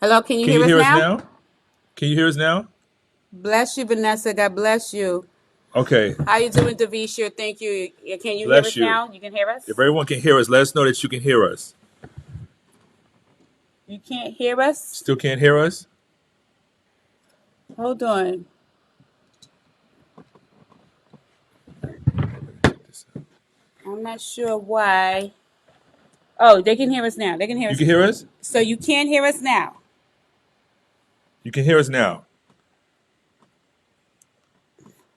Hello, can you Can hear you us hear us now? now? Can you hear us now? Bless you, Vanessa. God bless you. Okay. How you doing, Davisha? Thank you. Can you hear Bless us you. now? You can hear If us? everyone can hear us, let us know that you can hear us. You can't hear us? Still can't hear us? Hold on. I'm not sure why. Oh, they can hear us now. They can hear You us. can hear us? So you can't hear us now. You can hear us now.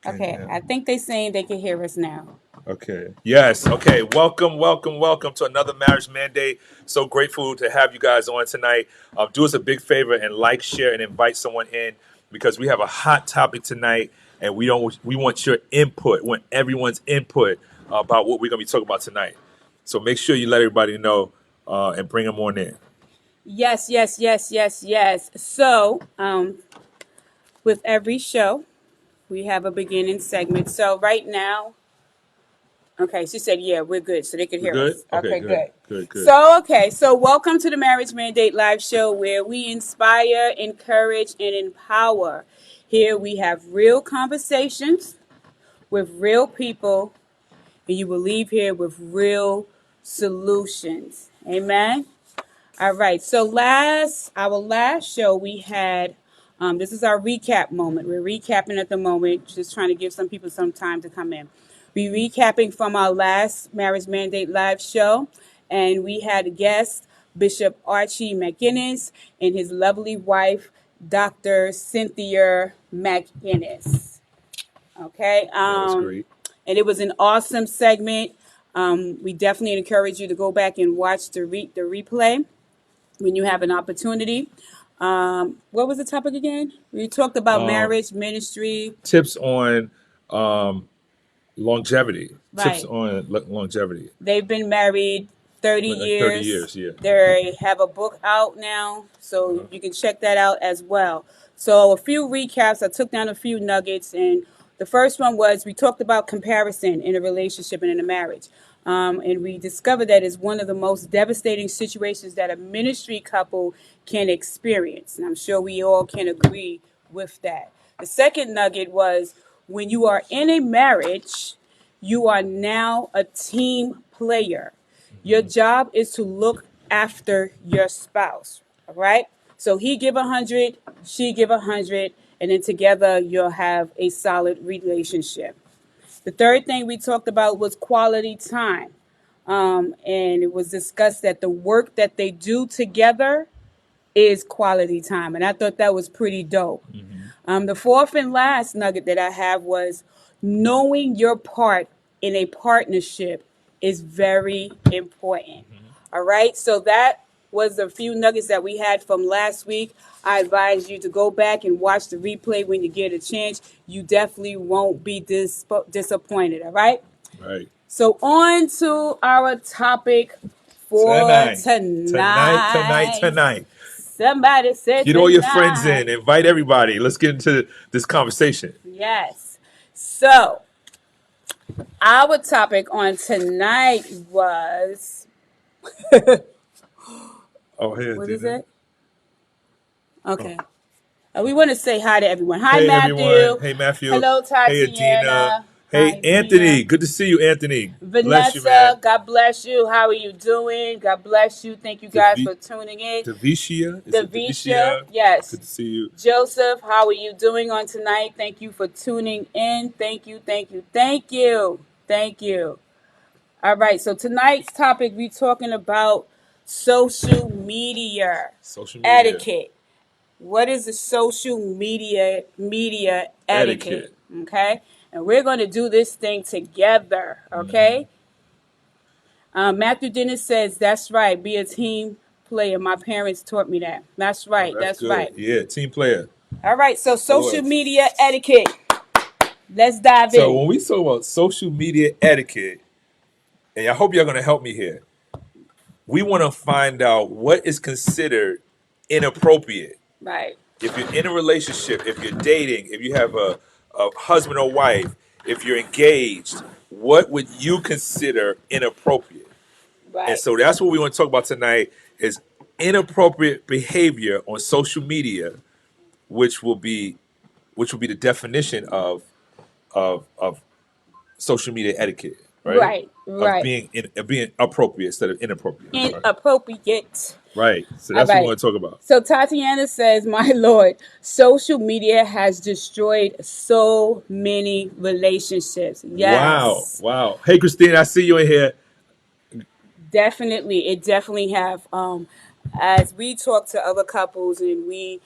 Okay, Can I think they're saying they can hear us now. Okay. Yes. Okay. Welcome, welcome, welcome to another marriage mandate. So grateful to have you guys on tonight. Do us a big favor and like, share, and invite someone in because we have a hot topic tonight, and we want your input, we want everyone's input about what we're gonna be talking about tonight. So make sure you let everybody know and bring them on in. Yes, yes, yes, yes, yes. So, with every show, we have a beginning segment. So right now, okay, she said, yeah, we're good. So they could We're hear good. us. Okay. Okay, Good. good. Good. Good. So welcome to the Marriage Mandate Live Show where we inspire, encourage, and empower. Here we have real conversations with real people, and you will leave here with real solutions. Amen. All right. So our last show we had, this is our recap moment. We're recapping at the moment, just trying to give some people some time to come in. We recapping from our last Marriage Mandate live show, and we had a guest, Bishop Archie McInnes, and his lovely wife, Dr. Cynthia McInnes. Okay. That was great. And it was an awesome segment. We definitely encourage you to go back and watch the replay when you have an opportunity. What was the topic again? We talked about Um, marriage, ministry. Tips on um, longevity. Tips Right. on longevity. They've been married 30 Like 30 years. years. Yeah. They have a book out now, so Uh-huh. you can check that out as well. So, a few recaps. I took down a few nuggets, and the first one was we talked about comparison in a relationship and in a marriage. And we discovered that is one of the most devastating situations that a ministry couple can experience. And I'm sure we all can agree with that. The second nugget was when you are in a marriage, you are now a team player. Your Hmm. job is to look after your spouse. All right. So he give 100, she give 100, and then together you'll have a solid relationship. The third thing we talked about was quality time. And it was discussed that the work that they do together is quality time. And I thought that was pretty dope. Hmm. The fourth and last nugget that I have was knowing your part in a partnership is very important. Hmm. All right. So that was a few nuggets that we had from last week. I advise you to go back and watch the replay when you get a chance. You definitely won't be disappointed. All right. Right. So on to our topic for Tonight. Tonight. Tonight. tonight. Tonight. Somebody said Get all your friends tonight. in. Invite everybody. Let's get into this conversation. Yes. So our topic on tonight was Oh, hey, what is Adina. it? Oh. Okay. We want to say hi to everyone. Hi, Hey, everyone. Matthew. Hey, Matthew. Hello, Hey, Adina. Tatiana. Hey, Hi, Anthony. Vita. Good to see you, Anthony. Bless you, Vanessa, man. God bless you. How are you doing? God bless you. Thank you guys Davi- for tuning in. Davicia. Is it Davisha, Davicia? yes. Good to see you. Joseph, how are you doing on tonight? Thank you for tuning in. Thank you, thank you, thank you, thank you. All right, so tonight's topic we're talking about social media Social media etiquette. What is the social media etiquette? etiquette. Okay, and we're going to do this thing together. Hmm. Okay. Matthew Dennis says that's right. Be a team player. My parents taught me that. That's Oh, right. that's That's good. right. Yeah, team player. All right, so social Boy. media etiquette. Let's dive So in. when we talk about social media etiquette, and I hope you're going to help me here, we want to find out what is considered inappropriate. Right, If you're in a relationship, if you're dating, if you have a husband or wife, if you're engaged, what would you consider inappropriate? And right. so that's what we want to talk about tonight is inappropriate behavior on social media, which will be the definition of social media etiquette, right? Right, Of right. being appropriate instead of inappropriate, right? Inappropriate. Right. So All that's what we right. want to talk about. So Tatiana says, my Lord, social media has destroyed so many relationships. Wow. Yes. Wow. Hey, Christine, I see you in here. Definitely, it definitely have. As we talk to other couples and we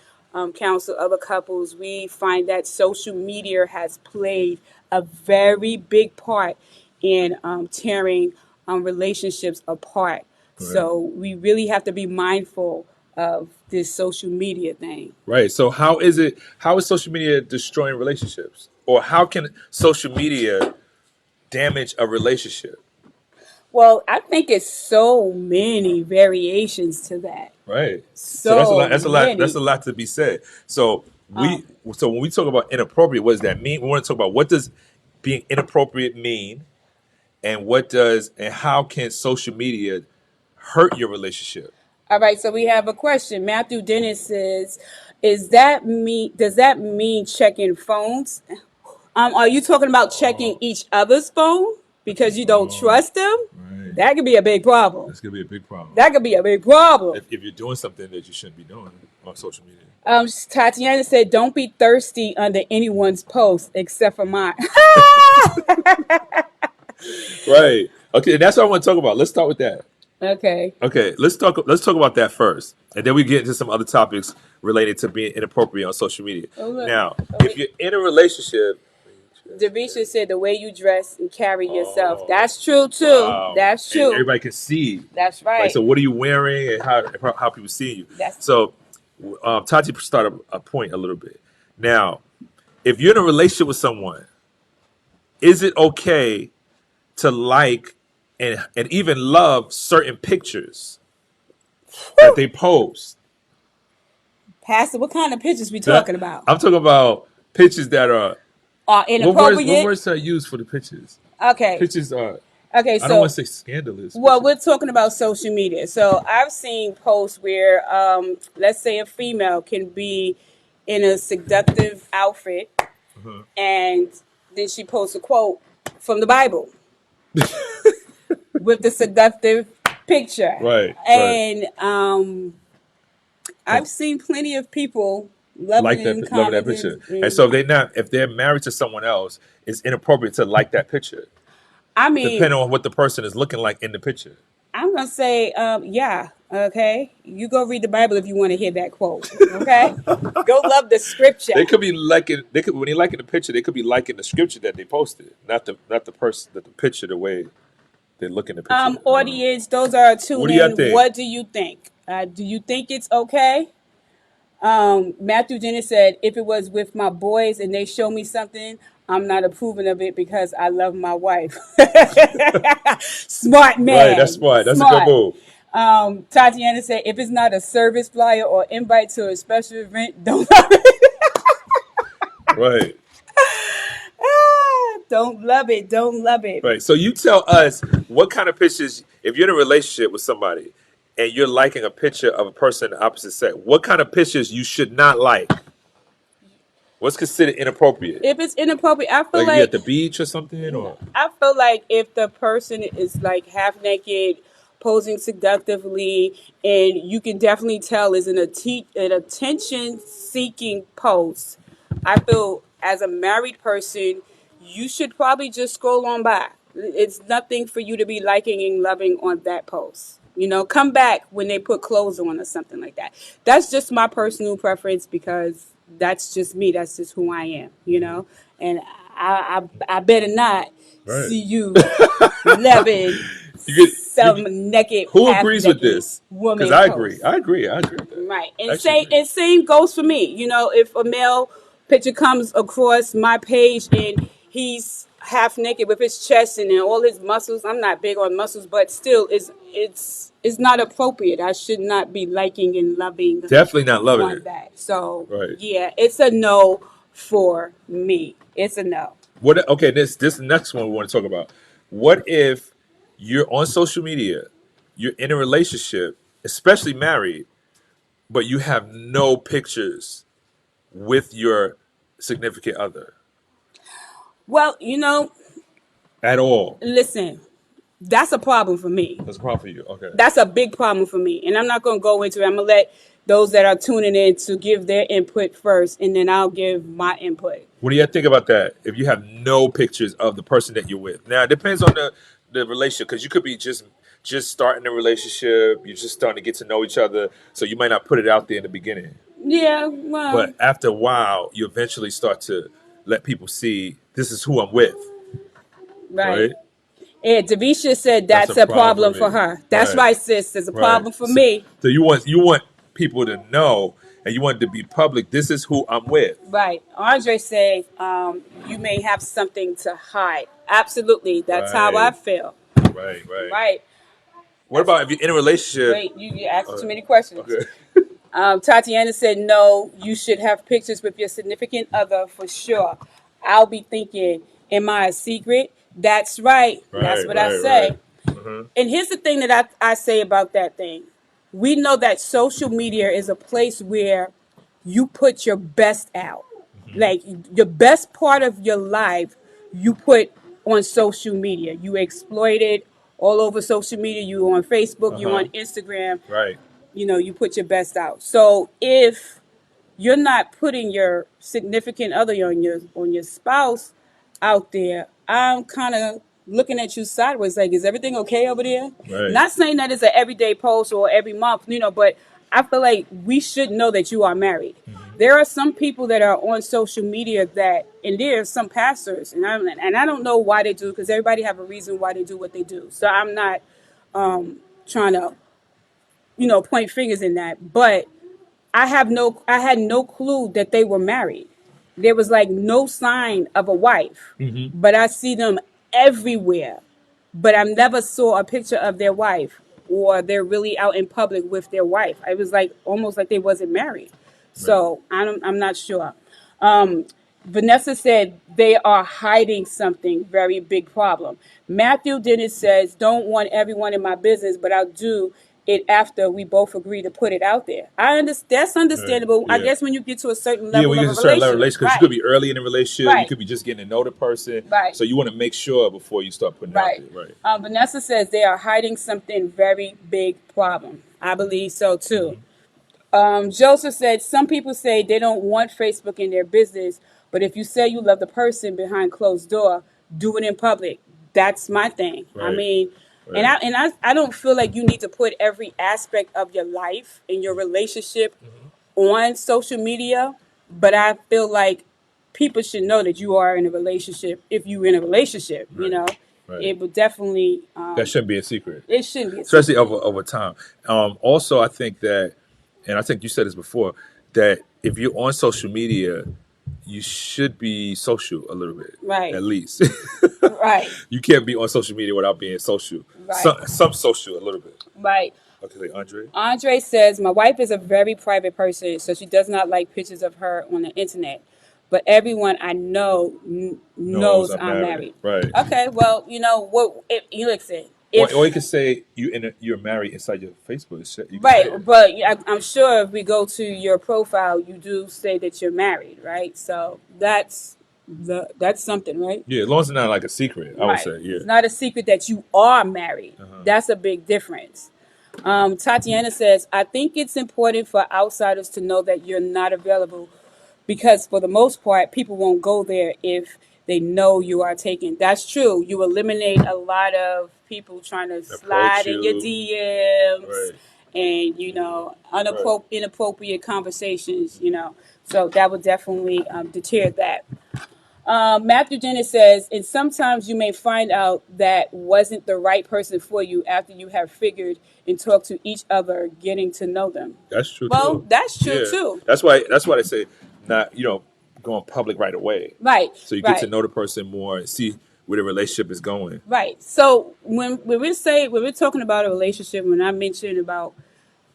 counsel other couples, we find that social media has played a very big part in tearing relationships apart. Right. So we really have to be mindful of this social media thing. Right. So how is social media destroying relationships? Or how can social media damage a relationship? Well, I think it's so many variations to that. Right. So that's a lot. So That's a lot. That's many. a lot to be said. So Um, when we talk about inappropriate, what does that mean? We want to talk about what does being inappropriate mean, and how can social media hurt your relationship? All right, so we have a question. Matthew Dennis says, "Is that me? Does that mean checking phones? Are you talking about checking Oh, each other's phone because you don't oh, trust them? right. That could be a big problem. That's gonna be a big problem That could be a big problem." if you're doing something that you shouldn't be doing on social media. Tatiana said, "Don't be thirsty under anyone's post except for mine." Right. Okay. That's what I want to talk about. Let's start with that. Okay. Okay. Let's talk about that first, and then we get into some other topics related to being inappropriate on social media. Oh, look. Now, Oh, if you're in a relationship, Devisha said, "The way you dress and carry yourself." oh, That's true too. wow, That's and true. everybody can see, That's right? right. So, what are you wearing, and how people see you? That's So, Tati started a point a little bit. Now, if you're in a relationship with someone, is it okay to like and even love certain pictures that they post? Pastor. What kind of pictures we That talking about? I'm talking about pictures that are what Inappropriate. words should I use for the pictures? Okay. Pictures are Okay. I don't want So, to say scandalous well, pictures. we're talking about social media. So, I've seen posts where, let's say, a female can be in a seductive outfit, Uh-huh. and then she posts a quote from the Bible with the seductive picture, Right, right. and I've seen plenty of people loving Like and loving that commenting. picture. And And so if they're married to someone else, it's inappropriate to like that picture, I mean, depending on what the person is looking like in the picture. I'm gonna say, yeah, okay. You go read the Bible if you want to hear that quote. Okay, go love the scripture. They could be liking. They could when they liking the picture. They could be liking the scripture that they posted, not the person, the picture, the way they look in the picture. Audience, those are What tuned do you in. think? What do you think? Do you think it's okay? Matthew Dennis said, if it was with my boys and they show me something, I'm not approving of it because I love my wife. Smart Right. That's man. smart. That's a good Smart. move. Tatiana said, if it's not a service flyer or invite to a special event, don't love it. Right. Don't love it. Don't love it. Right. So you tell us what kind of pictures, if you're in a relationship with somebody and you're liking a picture of a person of the opposite sex, what kind of pictures you should not like? What's considered inappropriate? If it's inappropriate, I feel Like if you're at like the beach or something, or if the person is like half naked, posing seductively, and you can definitely tell is an attention seeking post. I feel as a married person, you should probably just scroll on by. It's nothing for you to be liking and loving on that post. Come back when they put clothes on or something like that. That's just my personal preference because that's just me. That's just who I am. And I better not right. see you loving You get some naked, who half agrees with naked this? Because woman I agree. post. I agree. I agree with that. Right. I And actually agree. same goes for me. If a male picture comes across my page and he's half naked with his chest and then all his muscles, I'm not big on muscles, but still it's not appropriate. I should not be liking and loving Definitely not loving on it. that. So Right. yeah, it's a no for me. It's a no. What? Okay. This next one we want to talk about. What if you're on social media, you're in a relationship, especially married, but you have no pictures with your significant other Well, at all. listen, that's a problem for me. That's a problem for you. Okay. That's a big problem for me. And I'm not going to go into it. I'm going to let those that are tuning in to give their input first, and then I'll give my input. What do you think about that? If you have no pictures of the person that you're with, now it depends on the relationship, because you could be just starting a relationship, you're just starting to get to know each other, so you might not put it out there in the beginning. Yeah, well, But after a while, you eventually start to let people see this is who I'm with, right. right? And Davisha said That's that's a a problem problem for for me. her. That's Right, right, sis. It's a right. problem for me. So you want people to know, and you want it to be public. This is who I'm with. Right. Andre said, you may have something to hide. Absolutely. That's how I Right, feel. right. Right. What That's about if you're in a relationship? Wait, you asked Uh, too many questions. okay. Tatiana said, no, you should have pictures with your significant other for sure. I'll be thinking, am I a secret? That's right. That's what I Right. say. Uh-huh. And here's the thing that I say about that thing. We know that social media is a place where you put your best out. Like the best part of your life, you put on social media. You exploit it all over social media. You on Facebook, you on Uh-huh. Instagram, Right. you put your best out. So if you're not putting your significant other, on your spouse out there, I'm kind of looking at you sideways, like, is everything okay over there? Right. Not saying that it's an everyday post or every month, but I feel like we should know that you are married. There are some people that are on social media and there are some pastors, and I don't know why they do, because everybody have a reason why they do what they do. So I'm not trying to point fingers in that, but I had no clue that they were married. There was like no sign of a wife, but I see them everywhere. But I never saw a picture of their wife, or they're really out in public with their wife. It was like almost like they wasn't married. Right. So I'm not sure. Vanessa said they are hiding something, very big problem. Matthew Dennis says, don't want everyone in my business, but I'll do it after we both agree to put it out there. I understand. That's Right. understandable. I Yeah. guess when you get to a certain Yeah, level we of get a a certain level of relationship. relationship, because you could be early in a relationship, you Right. could be just getting to know the person. Right. So you want to make sure before you start putting it out Right. there. Right. Vanessa says they are hiding something very big problem. I believe so too. Joseph said, some people say they don't want Facebook in their business, but if you say you love the person behind closed door, do it in public. That's my thing. I Right. mean, and Right. I don't feel like you need to put every aspect of your life and your relationship on social media, but I feel like people should know that you are in a relationship. If you're in a relationship, Right. Right. it would definitely, That shouldn't be a secret, it shouldn't be a especially secret. over time. Also, I think that, and I think you said this before, that if you're on social media, you should be social a little bit, Right. at least. Right. You can't be on social media without being social. Right. Some social a little bit. Right. Okay, Andre. Andre says, my wife is a very private person, so she does not like pictures of her on the internet. But everyone I know Knows knows I'm I'm married. married. Right. Okay, well, what you listen. Or you If could say you're married inside your Facebook. You can say right, it. but I'm sure if we go to your profile, you do say that you're married, right? So that's something, right? Yeah, as long as it's not like a secret, I would Right. say, yeah. It's not a secret that you are married. That's a big difference. Tatiana says, I think it's important for outsiders to know that you're not available, because for the most part, people won't go there if they know you are taken. That's true. You eliminate a lot of people trying to Approach slide in your you. DMs Right. and, Right. inappropriate conversations, So that would definitely deter that. Matthew Dennis says, and sometimes you may find out that wasn't the right person for you after you have figured and talked to each other, getting to know them. That's true Well, too. that's true Yeah. too. That's why they say not, going public right away. Right, So you get to right, know the person more and see where the relationship is going. right. So when we're talking about a relationship, when I mentioned about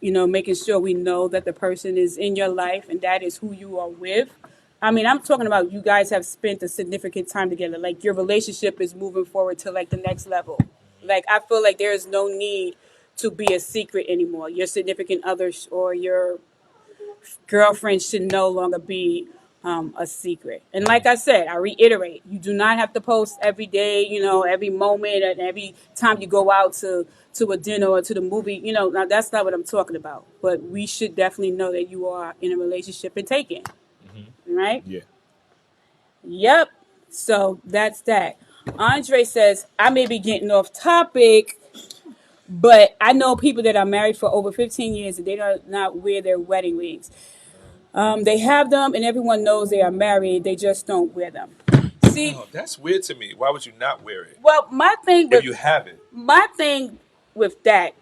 making sure we know that the person is in your life and that is who you are with. I mean, I'm talking about you guys have spent a significant time together. Like your relationship is moving forward to like the next level. Like I feel like there is no need to be a secret anymore. Your significant others or your girlfriend should no longer be a secret. And like I said, I reiterate, you do not have to post every day, every moment and every time you go out to a dinner or to the movie. Now that's not what I'm talking about. But we should definitely know that you are in a relationship and taken. Right? Yeah. Yep. So that's that. Andre says, I may be getting off topic, but I know people that are married for over 15 years and they do not wear their wedding rings. They have them and everyone knows they are married. They just don't wear them. See, Oh, that's weird to me. Why would you not wear it well, my thing if with you have it? my thing with that,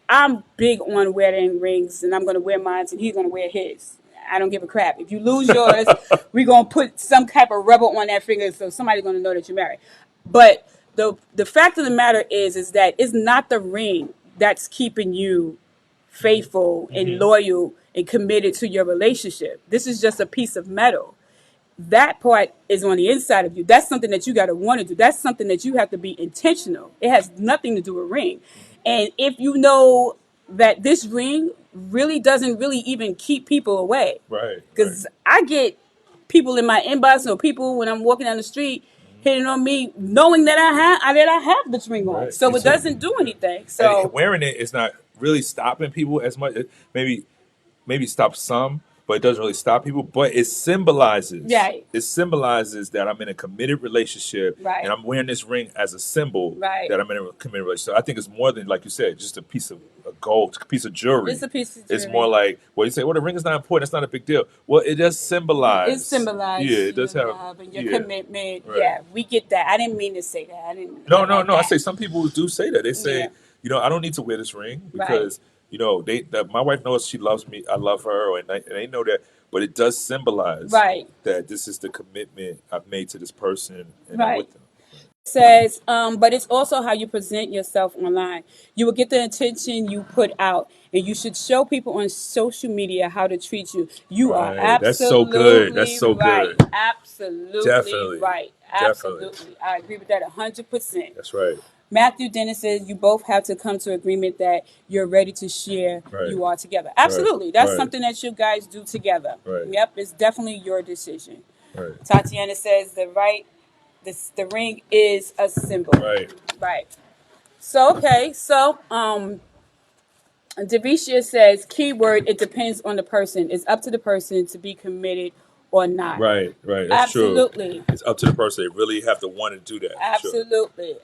I'm big on wedding rings, and I'm gonna wear mine, and he's gonna wear his. I don't give a crap. If you lose yours, we're gonna put some type of rubber on that finger, so somebody's gonna know that you're married. But the fact of the matter is that it's not the ring that's keeping you faithful and loyal and committed to your relationship. This is just a piece of metal. That part is on the inside of you. That's something that you got to want to do. That's something that you have to be intentional. It has nothing to do with ring. And if you know that this ring really doesn't really even keep people away, Right. because I get people in my inbox or people when I'm walking down the street hitting on me, knowing that I have this ring on. Right. So it doesn't do anything. And So wearing it is not really stopping people as much. Maybe stop some, but it doesn't really stop people. But it symbolizes. Right. It symbolizes that I'm in a committed relationship, Right. and I'm wearing this ring as a symbol Right. that I'm in a committed relationship. I think it's more than, like you said, just a piece of gold, a piece of jewelry. it's a piece of It's jewelry. more like, well, you say, well, the ring is not important. It's not a big deal. Well, it does symbolize. It symbolizes Yeah, it does your have love and your yeah. commitment. Right. Yeah, we get that. I didn't mean to say that. I didn't. No, I no, like no. I that. say some people do say that. They say, Yeah. I don't need to wear this ring Right. because my wife knows she loves me. I love her, and they know that. But it does symbolize Right. that this is the commitment I've made to this person, and I'm Right. with them. Says, but it's also how you present yourself online. You will get the attention you put out, and you should show people on social media how to treat you. You are Right. That's so good. That's so right. good. Absolutely Definitely. right. Definitely. Absolutely. I agree with that 100%. That's right. Matthew Dennis says you both have to come to agreement that you're ready to share Right. you are together. Absolutely. That's Right. something that you guys do together. Right. Yep, it's definitely your decision. Right. Tatiana says the ring is a symbol. Right. Right. So Devisha says keyword, it depends on the person. It's up to the person to be committed or not. Right. Right. That's Absolutely. true. It's up to the person. They really have to want to do that. Absolutely. Sure.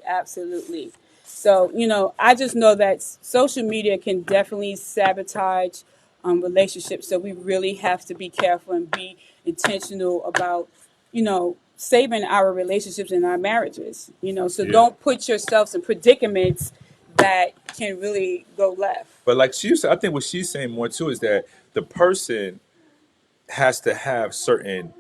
Absolutely. So, I just know that social media can definitely sabotage relationships. So we really have to be careful and be intentional about, saving our relationships and our marriages. So don't put yourselves in predicaments that can really go left. But like she said, I think what she's saying more too is that the person has to have certain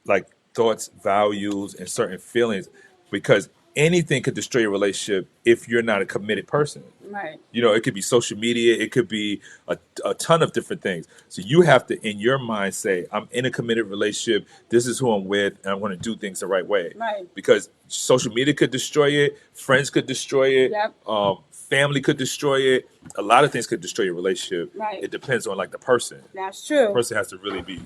like thoughts, values, and certain feelings because anything could destroy your relationship if you're not a committed person. Right. It could be social media, it could be a ton of different things. So you have to, in your mind, say, I'm in a committed relationship. This is who I'm with, and I'm going to do things the right way. Right. Because social media could destroy it, friends could destroy it, Yep. family could destroy it. A lot of things could destroy your relationship. Right. It depends on like the person. That's true. The person has to really be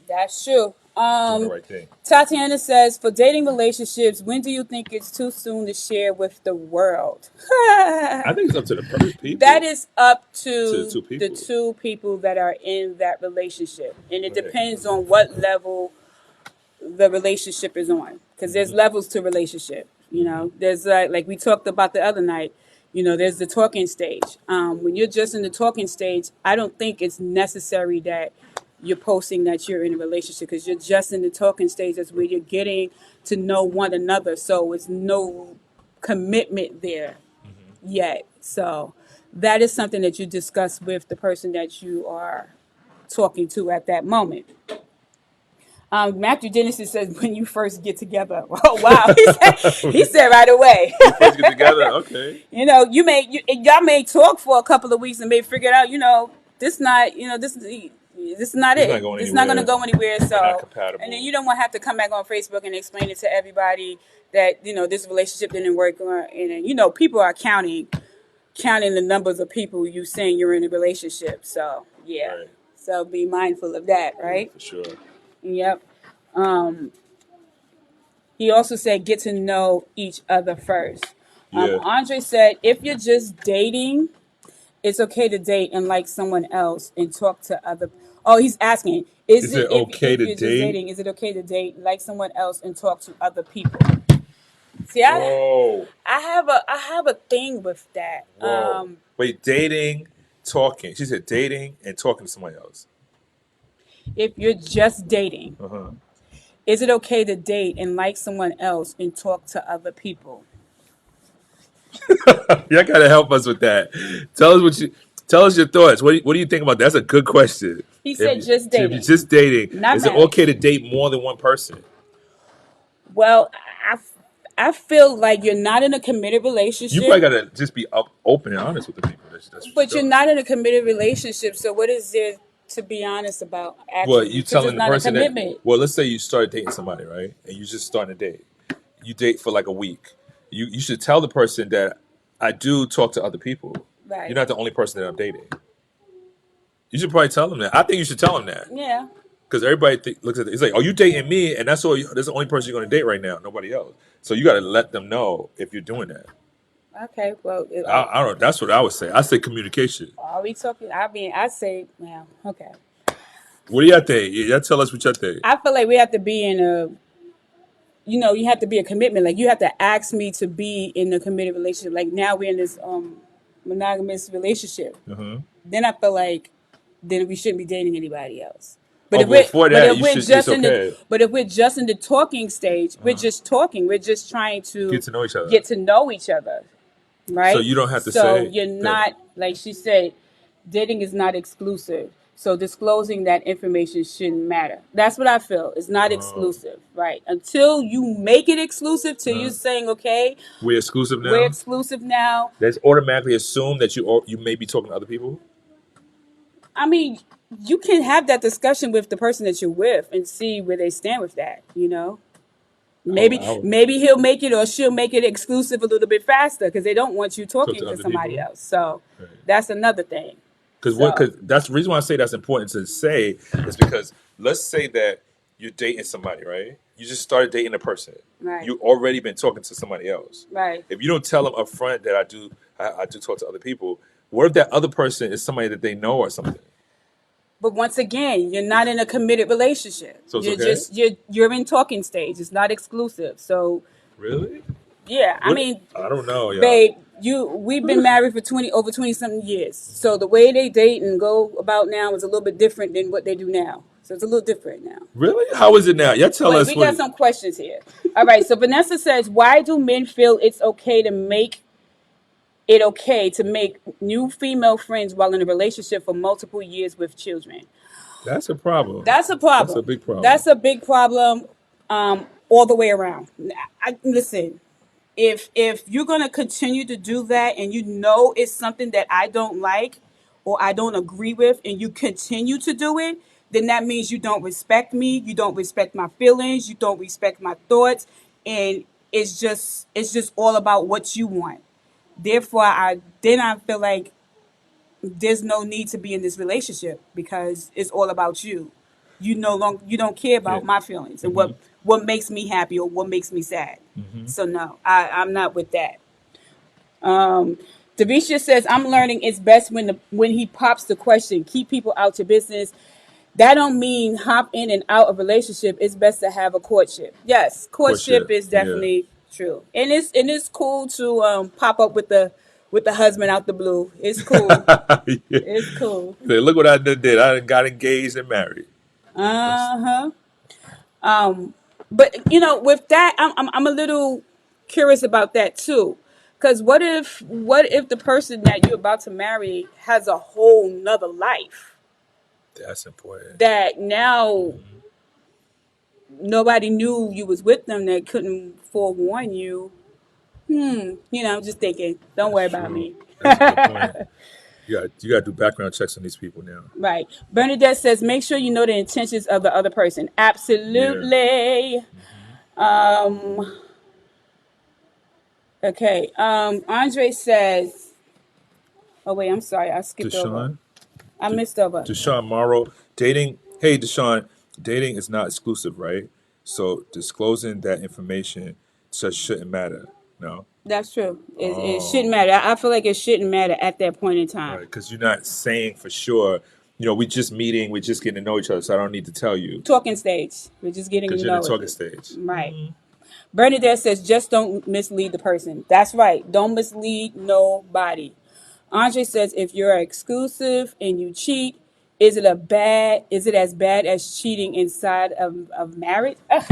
That's true. doing the right thing. Tatiana says, for dating relationships, when do you think it's too soon to share with the world? I think it's up to the people. That is up to the the two people that are in that relationship. And it Right. depends on what level the relationship is on. Because there's levels to relationship. There's like we talked about the other night, there's the talking stage. When you're just in the talking stage, I don't think it's necessary that you're posting that you're in a relationship because you're just in the talking stage. That's where you're getting to know one another. So it's no commitment there yet. So that is something that you discuss with the person that you are talking to at that moment. Matthew Dennis says when you first get together. Oh wow, he said right away. First get together, okay. Y'all may talk for a couple of weeks and may figure it out. This is not it. It's not going to go anywhere. So, not compatible. And then you don't want to have to come back on Facebook and explain it to everybody that this relationship didn't work. And people are counting counting the numbers of people you saying you're in a relationship. So yeah. Right. So be mindful of that, right? For sure. Yep. He also said get to know each other first. Yeah. Andre said if you're just dating, it's okay to date and like someone else and talk to other. Oh, he's asking, is Is it it okay if to you're just date? dating, is it okay to date like someone else and talk to other people? See, Whoa. I have a thing with that. Whoa. Wait, dating, talking. She said dating and talking to somebody else. If you're just dating, Uh-huh. is it okay to date and like someone else and talk to other people? Y'all gotta help us with that. Tell us your thoughts. What do you think about that? That's a good question. He said just If you're dating, just dating, not is it marriage. okay to date more than one person? Well, I feel like you're not in a committed You probably relationship, gotta just be open and honest with the people. That's for but you're sure. not in a committed relationship. So what is there to be honest about Well, actually? you Because it's telling the not a person that. commitment, Well, let's say you started dating somebody, right? And you just starting to date. You date for like a week. You should tell the person that I do talk to other people. You're right? not the only person that I'm dating. You should probably tell them that. I think you should tell them that Yeah. because everybody looks at it. It's like, oh, you dating me, and that's all. That's the only person you're going to date right now. Nobody else. So you got to let them know if you're doing that. Okay. Well, I don't. That's what I would say. I say communication. are we talking? I mean, I say, well, okay. What do y'all think? Y'all tell us what y'all think. I feel like we have to be in a, you have to be a commitment. Like you have to ask me to be in a committed relationship. Like now we're in this monogamous relationship. Uh-huh. Then I feel like then we shouldn't be dating anybody else. Oh, but before But that, if you we're should. It's just in the okay. but if we're just in the talking stage, we're Uh-huh. just talking. We're just trying Get to to know each other. get to know each other, So right? you don't have to So say you're that. not, like she said, dating is not exclusive. So disclosing that information shouldn't matter. That's what I feel. It's not Um, exclusive, right? Until you make it exclusive, till you uh, saying, okay, we're exclusive we're now. exclusive now. That's automatically assume that you may be talking to other people. I mean, you can have that discussion with the person that you're with and see where they stand with that. Oh, Maybe he'll make it or she'll make it exclusive a little bit faster because they don't want you talk talking to to other somebody people. else. So Right. that's another thing. Because So that's the reason why I say that's important to say is because let's say that you're dating somebody, right? You just started dating a person. right, You already been talking to somebody else. right. If you don't tell them up front that I do talk to other people, what if that other person is somebody that they know or something? But once again, you're not in a committed relationship. So it's You're okay? just you're in talking stage. It's not exclusive. So Really? yeah, I What? mean, I don't know, y'all. babe, we've been married for over 20 something years. So the way they date and go about now is a little bit different than what they do now. So it's a little different now. Really? How is it now? Y'all tell Wait, us we what. got some questions here. All right, so Vanessa says, why do men feel it's okay to make it okay to make new female friends while in a relationship for multiple years with children? That's a problem. That's a That's a problem. big problem. That's a big problem, all the way around. Listen, if you're gonna continue to do that and you know it's something that I don't like or I don't agree with, and you continue to do it, then that means you don't respect me. You don't respect my feelings. You don't respect my thoughts, and it's just all about what you want. Therefore, I feel like there's no need to be in this relationship because it's all about you. You don't care Yeah. about my feelings and Hmm. what makes me happy or what makes me sad. Hmm. So no, I'm not with that. Davisha says I'm learning it's best when he pops the question, keep people out your business. That don't mean hop in and out of relationship. It's best to have a courtship. Yes, courtship Courtship. is Yeah. definitely true, and it's cool to pop up with the husband out the blue. It's cool. Yeah. It's cool. Say, look what I did. I done got engaged and married. That's, Uh huh. But with that, I'm a little curious about that too, because what if the person that you're about to marry has a whole nother life that's important. that now nobody knew you was with them that couldn't forewarn you. I'm just thinking. Don't That's worry about true. me. That's a good point. You got to do background checks on these people now. Right. Bernadette says, make sure you know the intentions of the other person. Yeah. Absolutely. Hmm. Okay. Andre says, Oh wait, I'm sorry, I skipped over. Deshaun, I De- missed over. Deshaun Morrow, dating. Hey, Deshaun, dating is not exclusive, right? So disclosing that information just shouldn't matter. No, That's true. It shouldn't oh, matter. I feel like it shouldn't matter at that point in time. right, because you're not saying for sure. We just meeting, we just getting to know each other, so I don't need to tell you Talking stage. We're just getting to because you're in the know talking it. stage. Right. Bernadette says, just don't mislead the person. That's right. Don't mislead nobody. Andre says, if you're exclusive and you cheat, is it as bad as cheating inside of marriage? Ugh,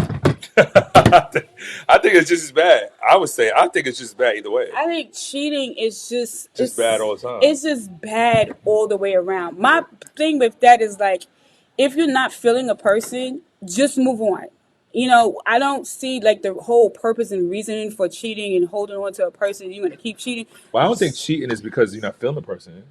I think it's just as bad. I would say I think it's just bad either way. I think cheating is just Just bad all the time. it's just bad all the way around. My thing with that is like, if you're not feeling a person, just move on. I don't see like the whole purpose and reasoning for cheating and holding on to a person. You're gonna keep cheating. Well, I don't think cheating is because you're not feeling the person.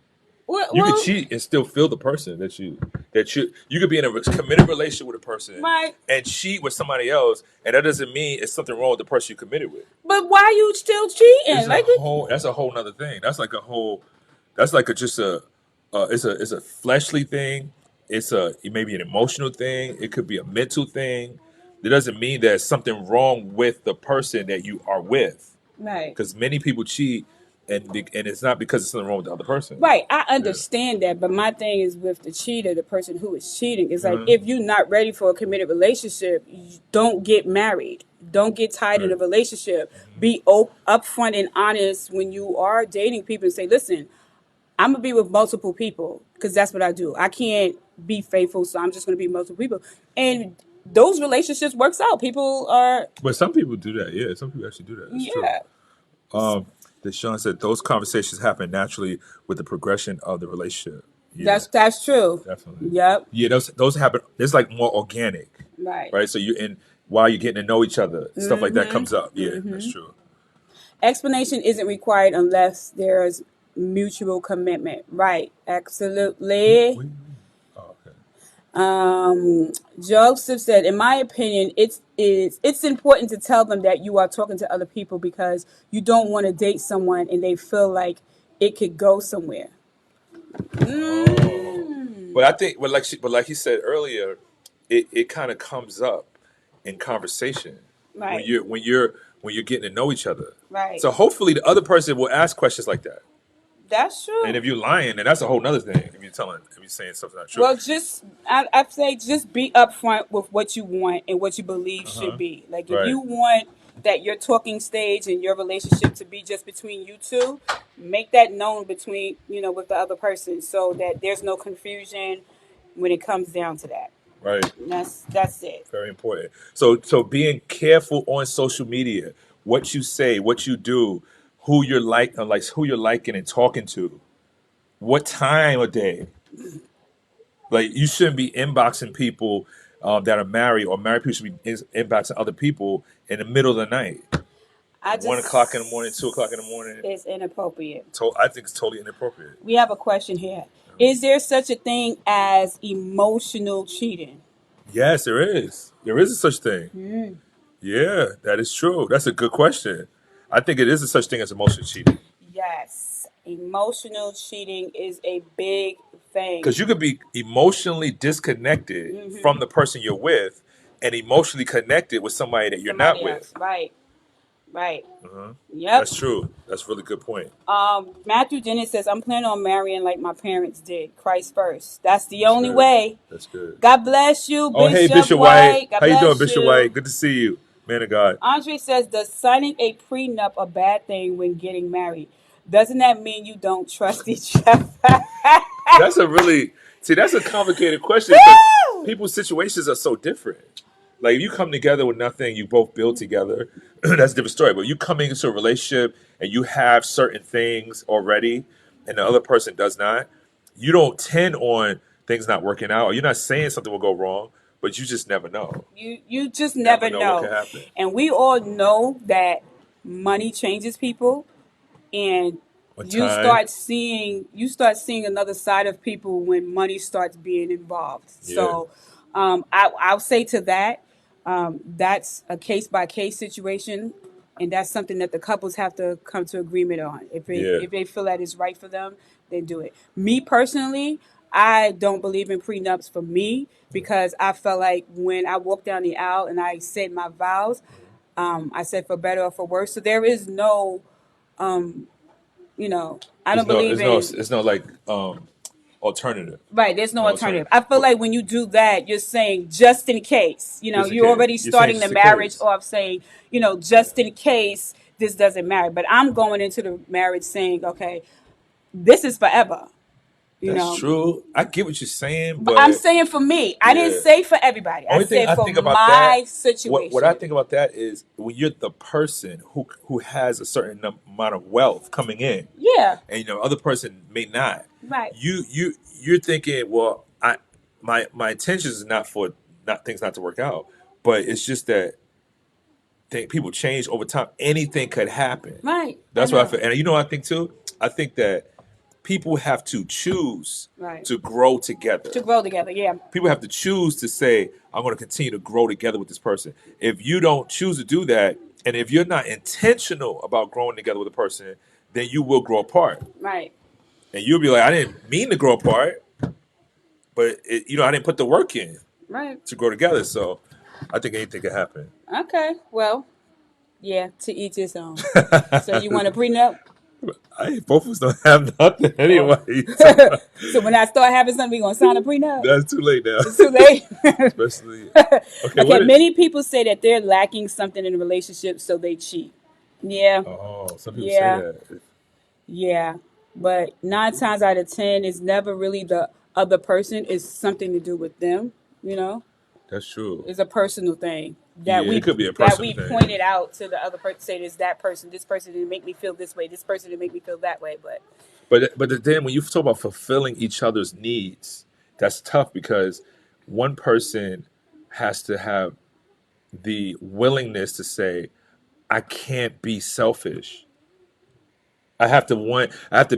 You could Well, cheat and still feel the person that you could be in a committed relationship with a person right. and cheat with somebody else, and that doesn't mean it's something wrong with the person you committed with. But why you still cheating? Like, That's a whole nother thing. That's like it's a fleshly thing. It may be an emotional thing. It could be a mental thing. It doesn't mean there's something wrong with the person that you are with, right. because many people cheat, and it's not because there's something wrong with the other person. Right, I Yeah. understand that, but my thing is with the cheater, the person who is cheating, is like, Uh-huh. if you're not ready for a committed relationship, you don't get married. Don't get tied in a Right. relationship. Be upfront and honest when you are dating people and say, listen, I'm gonna be with multiple people because that's what I do. I can't be faithful, so I'm just gonna be multiple people. And those relationships works out. People are, But some people do that. Yeah, some people actually do that. That's true. yeah, Deshaun said those conversations happen naturally with the progression of the relationship. Yeah, that's true. definitely. Yep. Yeah, those happen. It's like more organic, Right. right? So while you're getting to know each other, stuff like that comes up. Yeah, that's true. Explanation isn't required unless there's mutual commitment. Right. Absolutely. Oh, okay. Joseph said, in my opinion, it's important to tell them that you are talking to other people because you don't want to date someone and they feel like it could go somewhere. But I think, but like he said earlier, it kind of comes up in conversation when Right. you're getting to know each other. Right. So hopefully the other person will ask questions like that. That's true. And if you're lying, then that's a whole nother thing. If you're saying something not true. Well, I'd say just be upfront with what you want and what you believe should be. Like, if Right. you want that your talking stage and your relationship to be just between you two, make that known between, with the other person so that there's no confusion when it comes down to that. Right. And that's it. Very important. So being careful on social media, what you say, what you do, who you're who you're liking and talking to, what time of day. Like, you shouldn't be inboxing people that are married, or married people should be inboxing other people in the middle of the night, I 1 o'clock in the morning, 2 o'clock in the morning. It's inappropriate. I think it's totally inappropriate. We have a question here. Is there such a thing as emotional cheating? Yes, there is. There is a such thing. Yeah, that is true. That's a good question. I think it is a such thing as emotional cheating. Yes. Emotional cheating is a big thing. Because you could be emotionally disconnected from the person you're with and emotionally connected with somebody that you're not Somebody else. with. Right. Right. Yep. That's true. That's a really good point. Matthew Dennis says, I'm planning on marrying like my parents did. Christ first. That's the only way. That's good. God bless you, Oh, hey, Bishop White. White. God How you bless doing, Bishop White? Good to see you, man of God. Andre says, does signing a prenup a bad thing when getting married? Doesn't that mean you don't trust each other? That's a complicated question because people's situations are so different. Like, if you come together with nothing, you both build together, that's a different story. But you come into a relationship and you have certain things already and the other person does not, you don't tend on things not working out, or you're not saying something will go wrong, but you just never know. You just never What know. can happen. And we all know that money changes people, and you start seeing another side of people when money starts being involved. Yeah. So I'll say to that, that's a case by case situation. And that's something that the couples have to come to agreement on. Yeah. If they feel that it's right for them, then do it. Me personally, I don't believe in prenups for me because I felt like when I walked down the aisle and I said my vows, I said for better or for worse. So there is no, I don't believe in. It's no like alternative. Right, there's no No alternative. alternative. I feel like when you do that, you're saying just in case. Just in You're case. already You're saying starting the just in marriage case. off saying, just in case this doesn't marry. But I'm going into the marriage saying, okay, this is forever. That's true. I get what you're saying, But I'm but saying for me, I didn't yeah. say for everybody. I Only thing said I for think about that, my what I situation. think about that is when you're the person who has a certain amount of wealth coming in, Yeah, and other person may not. right, You're thinking, well, my intentions is not for not things not to work out, but it's just that people change over time. Anything could happen. right. I That's what I know. feel, and what I think too. I think that people have to choose Right. to grow together. To grow together, yeah. People have to choose to say, I'm going to continue to grow together with this person. If you don't choose to do that, and if you're not intentional about growing together with a person, then you will grow apart. Right. And you'll be like, I didn't mean to grow apart, but I didn't put the work in Right. to grow together. So I think anything could happen. Okay. Well, yeah, to each his own. So you want a prenup? Both of us don't have nothing anyway. So when I start having something, we gonna sign a prenup? That's too late now. It's too late. Especially Okay, many people say that they're lacking something in a relationship, so they cheat. Yeah, some people yeah, say that. yeah. But 9 times out of 10, it's never really the other person. It's something to do with them. That's true. It's a personal thing Yeah, that it could be a that personal we thing. pointed out to the other person. Say, "Is that person? This person didn't make me feel this way. This person didn't make me feel that way." But then when you talk about fulfilling each other's needs, that's tough because one person has to have the willingness to say, I can't be selfish. I have to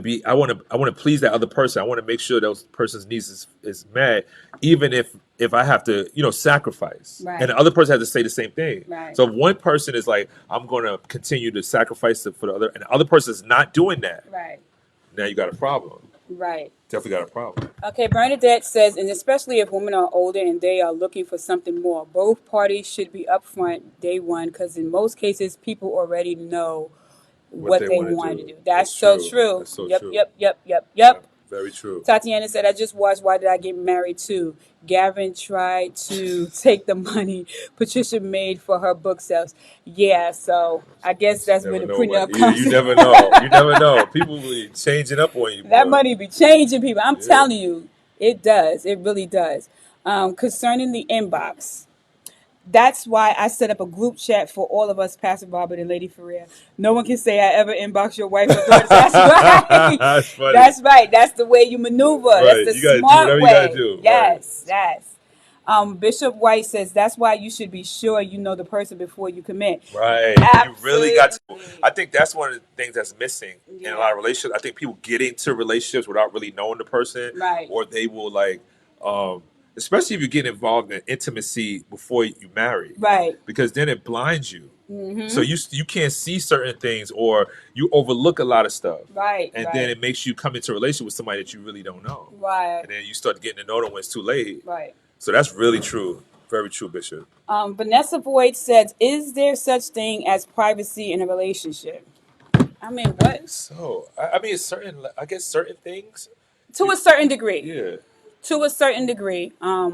be I want to please that other person. I want to make sure those person's needs is met, even if I have to, sacrifice. Right. And the other person has to say the same thing. Right. So if one person is like, I'm going to continue to sacrifice for the other, and the other person is not doing that, Right. now you got a problem. Right. Definitely got a problem. Okay, Bernadette says, and especially if women are older and they are looking for something more, both parties should be upfront day one because in most cases, people already know what they want to do. That's so true. That's so Yep, true. yep. Very true. Tatiana said, I just watched Why Did I Get Married Too? Gavin tried to take the money Patricia made for her book sales. Yeah, so I guess that's where the prenup comes. You never know. You never know. People be changing up on you. That boy. money be changing people. I'm telling you, it does. It really does. Concerning the inbox, that's why I set up a group chat for all of us, Pastor Robert and Lady Ferrer. No one can say I ever inbox your wife or daughters. That's right. That's funny. That's right. That's the way you maneuver. Right. That's You the gotta smart do whatever way. you gotta do. Yes, yes. Bishop White says that's why you should be sure you know the person before you commit. Right. Absolutely. You really got to. I think that's one of the things that's missing in Yeah. a lot of relationships. I think people get into relationships without really knowing the person. Right. Or they will especially if you get involved in intimacy before you marry. Right. Because then it blinds you. Mm-hmm. So you can't see certain things or you overlook a lot of stuff. Right. And then it makes you come into a relationship with somebody that you really don't know. Right. And then you start getting to know them when it's too late. Right. So that's really true. Very true, Bishop. Vanessa Boyd says, is there such thing as privacy in a relationship? I mean, what? So, I mean, I guess certain things. To a certain degree. Yeah. To a certain degree. I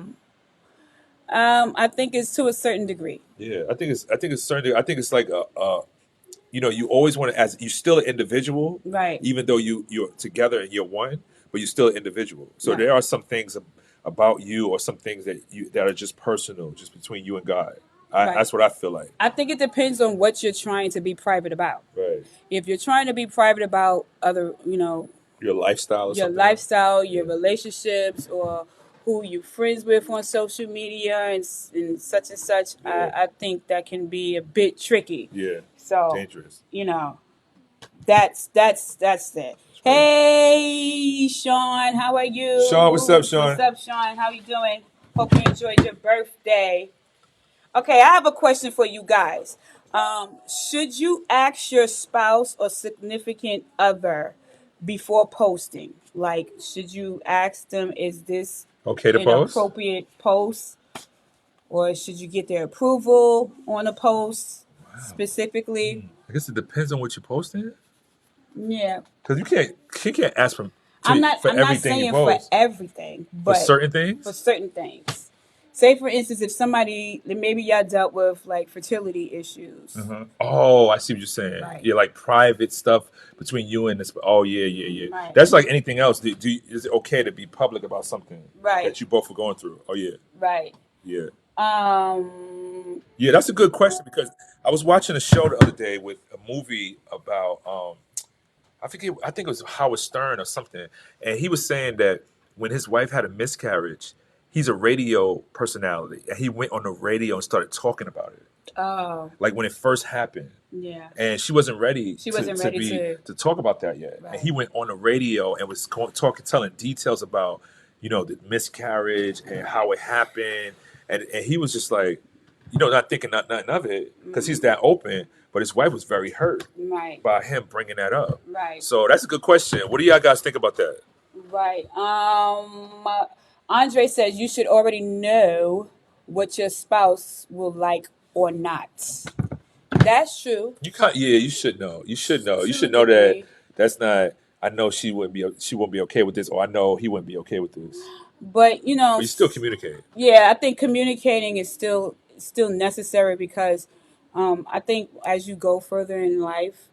think it's to a certain degree. Yeah, I think it's certain. I think it's like you always want to, as you're still an individual, Right. Even though you're together and you're one, but you're still an individual. So Right. there are some things about you, or some things that are just personal, just between you and God. Right. That's what I feel like. I think it depends on what you're trying to be private about. Right. If you're trying to be private about other, Your lifestyle. Or your something. lifestyle, your relationships, or who you friends with on social media and such and such, Yeah. I think that can be a bit tricky. Yeah. So Dangerous. That's it. Hey, Sean, how are you? Sean, what's up, Sean? What's up, Sean? How you doing? Hope you enjoyed your birthday. Okay, I have a question for you guys. Should you ask your spouse or significant other before posting? Like, should you ask them, is this Okay to an post? appropriate post? Or should you get their approval on a post specifically? I guess it depends on what you're posting. Yeah. Because you can't ask for I'm not everything you saying for post. everything, For but certain for things. certain things. Say for instance, if somebody maybe y'all dealt with like fertility issues. Oh, I see what you're saying. Right. Yeah, like private stuff between you and this. Oh, yeah, yeah, yeah. Right. That's like anything else. Is it okay to be public about something Right. that you both are going through? Oh, yeah, Right. yeah. Um Yeah, that's a good question because I was watching a show the other day with a movie about I forget, I think it was Howard Stern or something, and he was saying that when his wife had a miscarriage, he's a radio personality, and he went on the radio and started talking about it, oh like when it first happened, yeah. and she wasn't ready She wasn't ready to talk about that yet, and Right. he went on the radio and was talking, telling details about the miscarriage and how it happened, and he was just like, not thinking nothing of it because he's that open. But his wife was very hurt Right. by him bringing that up. Right. So that's a good question. What do y'all guys think about that? Right. Andre says you should already know what your spouse will like or not. That's true. Yeah, you should know. You should know. You To should a know that degree. that's not. I know she wouldn't be okay with this, or I know he wouldn't be okay with this. But But you still communicate. yeah, I think communicating is still necessary because I think as you go further in life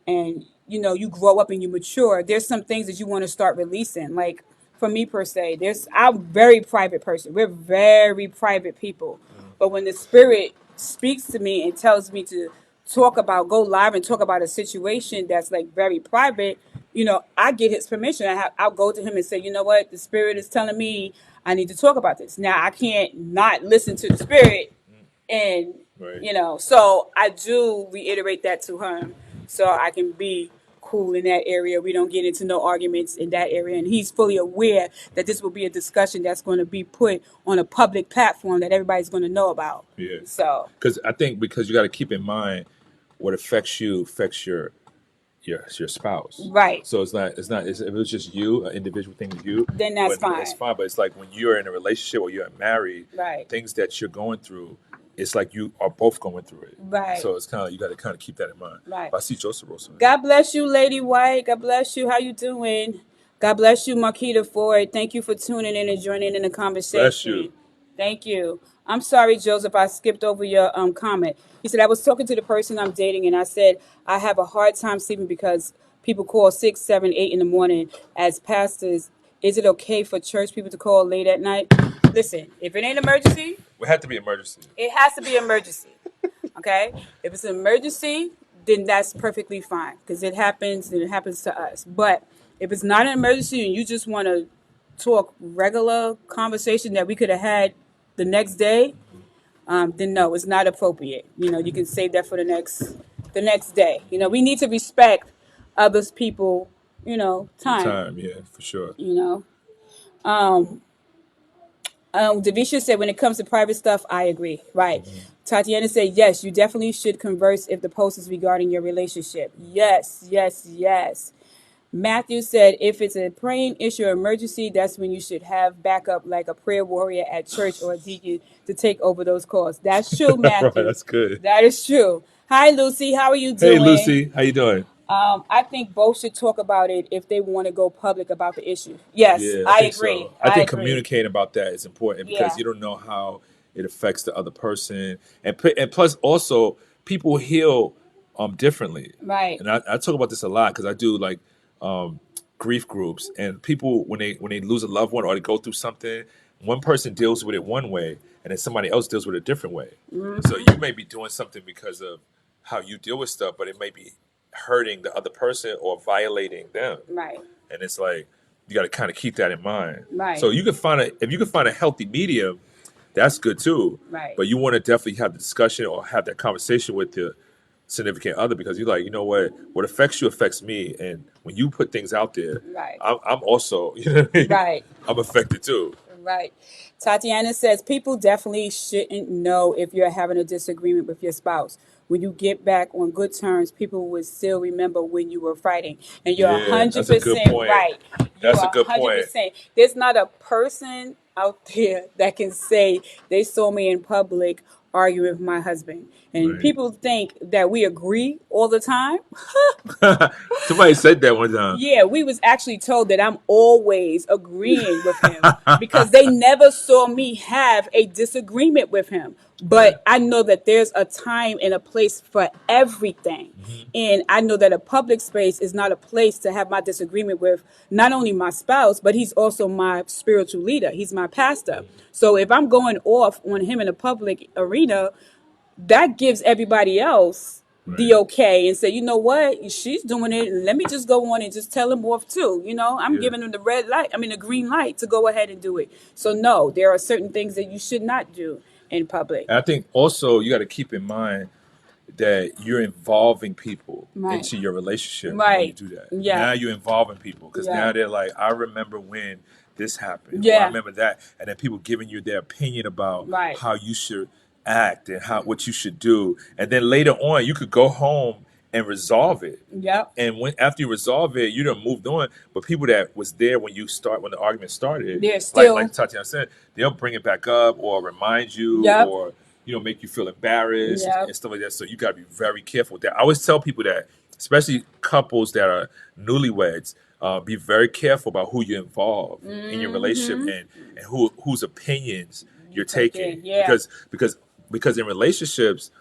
and you grow up and you mature, there's some things that you want to start releasing. Like for me per se, I'm a very private person. We're very private people. But when the spirit speaks to me and tells me to go live and talk about a situation that's like very private, I get his permission. I'll go to him and say, you know what, the spirit is telling me I need to talk about this. Now I can't not listen to the spirit, and Right. so I do reiterate that to him, so I can be cool in that area. We don't get into no arguments in that area, and he's fully aware that this will be a discussion that's going to be put on a public platform that everybody's going to know about. Yeah. So Because you got to keep in mind what affects you affects your spouse. right, So if it was just you, an individual thing with you, then that's but fine. it's fine. But it's like when you're in a relationship or you're married, Right. things that you're going through, it's like you are both going through it. Right. So it's kind of you got to kind of keep that in mind. Right. But I see Joseph Wilson. God bless you, Lady White. God bless you. How you doing? God bless you, Marquita Ford. Thank you for tuning in and joining in the conversation. Bless you. Thank you. I'm sorry, Joseph, I skipped over your comment. He said, I was talking to the person I'm dating, and I said, I have a hard time sleeping because people call 6, 7, 8 in the morning as pastors. Is it okay for church people to call late at night? Listen, if it ain't emergency, It had to be emergency. it has to be emergency. Okay? If it's an emergency, then that's perfectly fine because it happens and it happens to us. But if it's not an emergency and you just want to talk regular conversation that we could have had the next day, then no, it's not appropriate. You can save that for the next day. We need to respect others people, time. Yeah, for sure. Davisha said, when it comes to private stuff, I agree. Right. Tatiana said, yes, you definitely should converse if the post is regarding your relationship. Yes, yes, yes. Matthew said, if it's a praying issue or emergency, that's when you should have backup like a prayer warrior at church or a deacon to take over those calls. That's true, Matthew. Right, that's good. That is true. Hi, Lucy. How are you doing? Hey, Lucy, how you doing? I think both should talk about it if they want to go public about the issue. Yes, Yeah, I think agree. so. I think agree. communicating about that is important because Yeah. you don't know how it affects the other person, and plus also people heal differently. Right. And I talk about this a lot because I do like grief groups, and people when they lose a loved one or they go through something, one person deals with it one way, and then somebody else deals with it a different way. So you may be doing something because of how you deal with stuff, but it may be hurting the other person or violating them. Right. And it's like you got to kind of keep that in mind. Right. So if you can find a healthy medium, that's good too. Right. But you want to definitely have the discussion or have that conversation with your significant other because you're like, you know what affects you affects me, and when you put things out there, Right. I'm also, you know what I mean? Right. I'm affected too. Right. Tatiana says people definitely shouldn't know if you're having a disagreement with your spouse. when you get back on good terms, people will still remember when you were fighting. And you're Yeah, that's a good 100% point. right. You That's a are good point. 100%. There's not a person out there that can say they saw me in public arguing with my husband. And Right. people think that we agree all the time. Somebody said that one time. Yeah, we was actually told that I'm always agreeing with him because they never saw me have a disagreement with him. Yeah. But I know that there's a time and a place for everything. Mm-hmm. And I know that a public space is not a place to have my disagreement with not only my spouse, but he's also my spiritual leader. He's my pastor. So if I'm going off on him in a public arena, that gives everybody else the Right. okay and say, you know what, she's doing it. Let me just go on and just tell him off too. I'm Yeah. giving them the red light. I mean, the green light to go ahead and do it. So no, there are certain things that you should not do in public. And I think also you got to keep in mind that you're involving people Right. into your relationship when you Right. do that. Yeah. Now you're involving people because Yeah. now they're like, I remember when this happened. Or I Yeah. remember that. And then people giving you their opinion about Right. how you should act and what you should do. And then later on, you could go home and resolve it. Yep. And after you resolve it, you done moved on. But people that was there when the argument started, They're still. like Tatiana said, they'll bring it back up or remind you Yep. or make you feel embarrassed Yep. and stuff like that. So you gotta be very careful with that. I always tell people that, especially couples that are newlyweds, be very careful about who you involve in your relationship and whose opinions you're taking. Yeah. Because in relationships,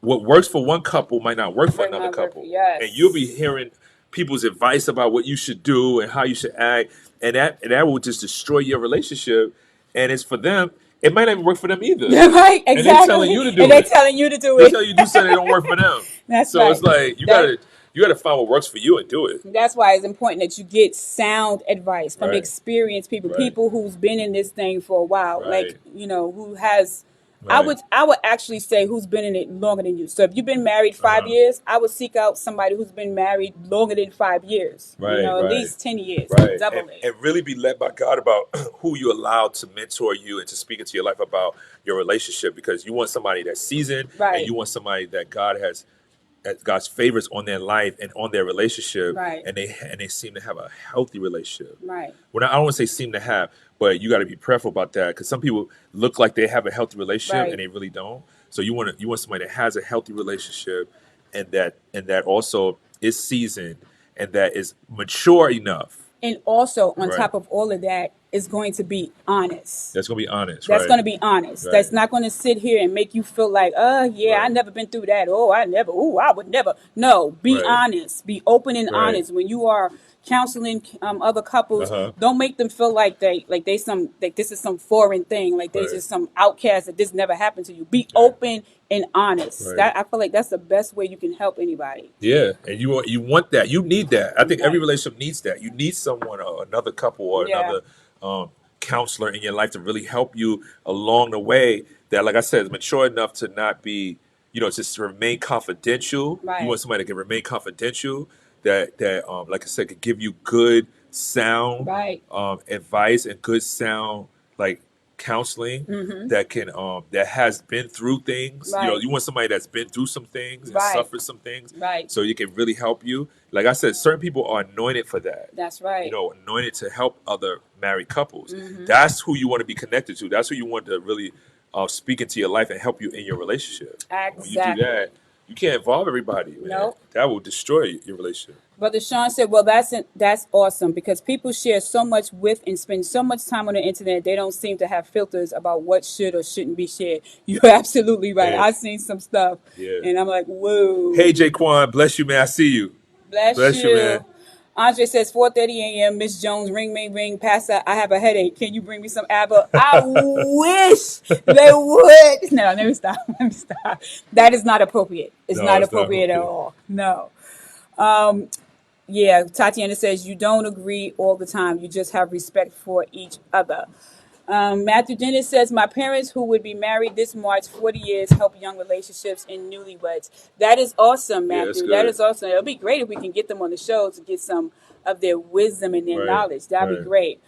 what works for one couple might not work for Might another not work, couple. yes. And you'll be hearing people's advice about what you should do and how you should act, and that will just destroy your relationship. And it's for them. It might not even work for them either. Right, exactly. And they're telling you to do and they're it. telling you to do They'll it. tell you to do something that don't work for them. That's so right. it's like you gotta find what works for you and do it. That's why it's important that you get sound advice from Right. experienced people, Right. people who's been in this thing for a while, Right. like who has. Right. I would actually say who's been in it longer than you. So if you've been married 5 years, I would seek out somebody who's been married longer than 5 years. Right, at right. least 10 years. Right. Double And, it. and really be led by God about who you allow to mentor you and to speak into your life about your relationship, because you want somebody that's seasoned Right. and you want somebody that God's favors on their life and on their relationship, Right. and they seem to have a healthy relationship. Right. I don't want to say seem to have, but you got to be prayerful about that, because some people look like they have a healthy relationship Right. and they really don't. So you want somebody that has a healthy relationship and that also is seasoned and that is mature enough. And also, on Right. top of all of that, is going to be honest. That's gonna be honest. That's right? going to be honest. Right. That's not going to sit here and make you feel like, yeah, I Right. never been through that. I would never. No, be Right. honest. Be open and Right. honest. When you are counseling other couples, Uh-huh. don't make them feel like this is some foreign thing, like they Right. just some outcast that this never happened to you. Be open and honest. Right. That I feel like that's the best way you can help anybody. Yeah, and you want that. You need that. I think every Right. relationship needs that. You need someone, or another couple, or Yeah. another counselor in your life to really help you along the way. That, like I said, is mature enough to not be, just to remain confidential. Right. You want somebody that can remain confidential. That like I said, could give you good, sound Right. advice and good, sound like counseling that has been through things. Right. You want somebody that's been through some things and Right. suffered some things, Right. so you can really help you. Like I said, certain people are anointed for that. That's right. Anointed to help other married couples. That's who you want to be connected to. That's who you want to really speak into your life and help you in your relationship. When you do Exactly. that, you can't involve everybody, man. Nope. That will destroy your relationship. Brother Sean said, well, that's awesome, because people share so much with and spend so much time on the internet, they don't seem to have filters about what should or shouldn't be shared. You're absolutely right. Yeah. I've seen some stuff, Yeah. and I'm like, whoa. Hey, Jaquan, bless you, man. I see you. Bless you, man. Andre says, 4:30 a.m., Miss Jones, ring, Pastor, I have a headache. Can you bring me some ABBA? I wish they would. No, let me stop. That is not appropriate. It's No, not it's not appropriate at appropriate. all. No. Yeah, Tatiana says, you don't agree all the time. You just have respect for each other. Matthew Dennis says, my parents, who would be married this March, 40 years, help young relationships and newlyweds. That is awesome, Yeah, Matthew. that's That good. is awesome. It'll be great if we can get them on the show to get some of their wisdom and their Right, knowledge. That'd right. be great.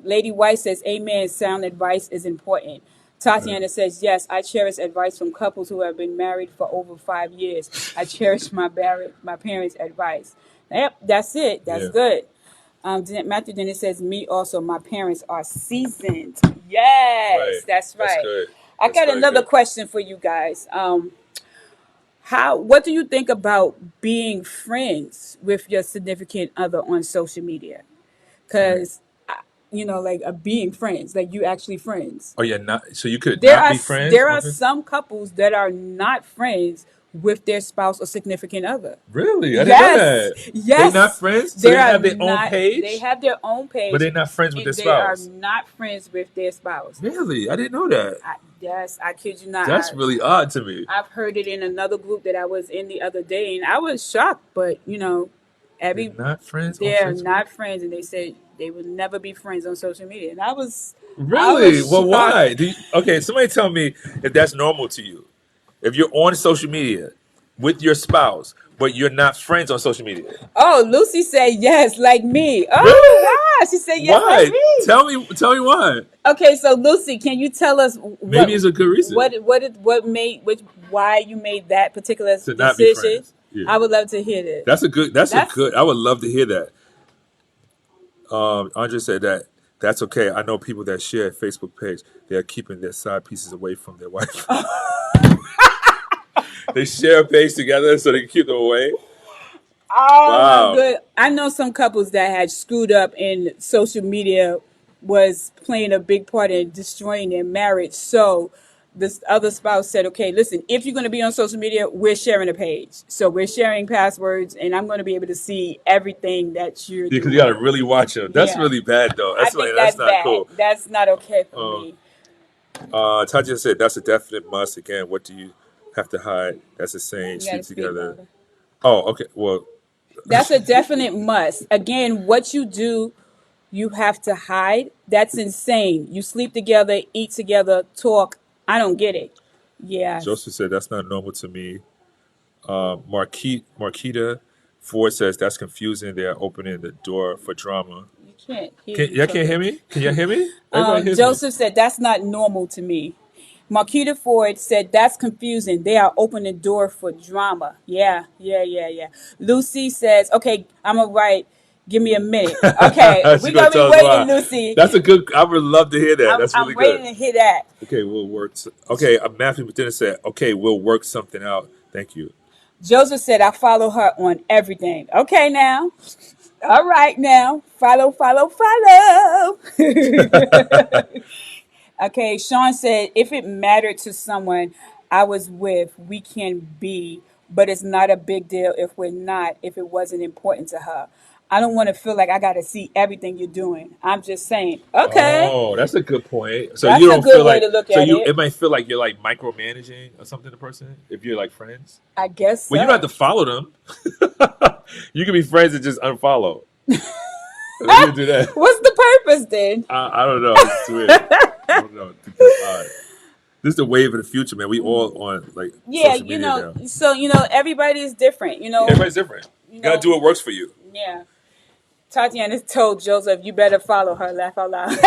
Lady White says, amen. Sound advice is important. Tatiana says, yes, I cherish advice from couples who have been married for over 5 years. I cherish my parents' advice. Yep, that's it. That's Yeah. good. Matthew Dennis says, me also, my parents are seasoned. Yes, Right. that's That's right. good. I That's got very another good. question for you guys. What do you think about being friends with your significant other on social media? Because, like being friends, like you actually friends. Oh yeah, not so you could There not are be friends there are with it? some couples that are not friends with their spouse or significant other. Really? I didn't know Yes, that. They not yes, friends? So they they are have their own not. They page, have their own but page, they're not friends with their and they are spouse. not friends with their spouse. Really? I didn't know that. Yes, I kid you not. That's really odd to me. I've heard it in another group that I was in the other day, and I was shocked. But They're every not friends on they're Facebook? not friends, and they said they would never be friends on social media. And I Really? was Well, shocked. why? Okay, somebody tell me if that's normal to you. If you're on social media with your spouse, but you're not friends on social media. Oh, Lucy said yes, like me. Oh, Really? wow. She said yes, like Why? me. Tell me why. Okay, so Lucy, can you tell us Maybe it's a good reason why you made that particular to not be decision? friends. Yeah. I would love to hear this. That's a That's good I would love to hear that. Andre said that that's okay. I know people that share a Facebook page. They are keeping their side pieces away from their wife. They share a page together so they can keep them away. Oh my Wow. good. I know some couples that had screwed up and social media was playing a big part in destroying their marriage. So this other spouse said, okay, listen, if you're going to be on social media, we're sharing a page. So we're sharing passwords and I'm going to be able to see everything that you're Yeah, because you got doing. to really watch them. That's Yeah. really bad, though. I That's like think that's that's not bad. cool. That's not okay for Um, me. Tatiana said that's a definite must. Again, what do you have to hide? That's the same. You got Sleep to speak together. louder. Oh, okay. Well, That's a definite must. Again, what you do, you have to hide. That's insane. You sleep together, eat together, talk. I don't get it. Yes. Joseph said that's not normal to me. Marquita Ford says that's confusing. They are opening the door for drama. You can't hear Can you y'all can't hear talking. me? Can y'all hear me? Everybody hears me. Joseph said that's not normal to me. Marquita Ford said that's confusing. They are opening the door for drama. Yeah, yeah, yeah, yeah. Lucy says, okay, I'm gonna write. Give me a minute. Okay, She's we're gonna gonna be tell us waiting, why. Lucy. That's a good. I would love to hear that. That's I'm really good. waiting to hear that. Okay, we'll work. Okay, Matthew Martinez said, "Okay, we'll work something out." Thank you. Joseph said, I follow her on everything. Okay, now. All right, now. Follow, follow, follow. Okay, Sean said, if it mattered to someone I was with, we can be, but it's not a big deal if we're not, if it wasn't important to her. I don't want to feel like I got to see everything you're doing. I'm just saying, okay, Oh, that's a good point. So you that's a don't feel good way like to look so at you it. it might feel like you're like micromanaging or something the person if you're like friends. I guess Well, you don't have so. to follow them. You can be friends and just unfollow. Maybe you do that. What's the purpose then? I don't know. It's weird. I don't know. It's odd. This is the wave of the future, man. We all on like Yeah, social media now. so everybody is different. Everybody's different. You You gotta know, do what works for you. yeah. Tatiana told Joseph, "You better follow her." Laugh out loud.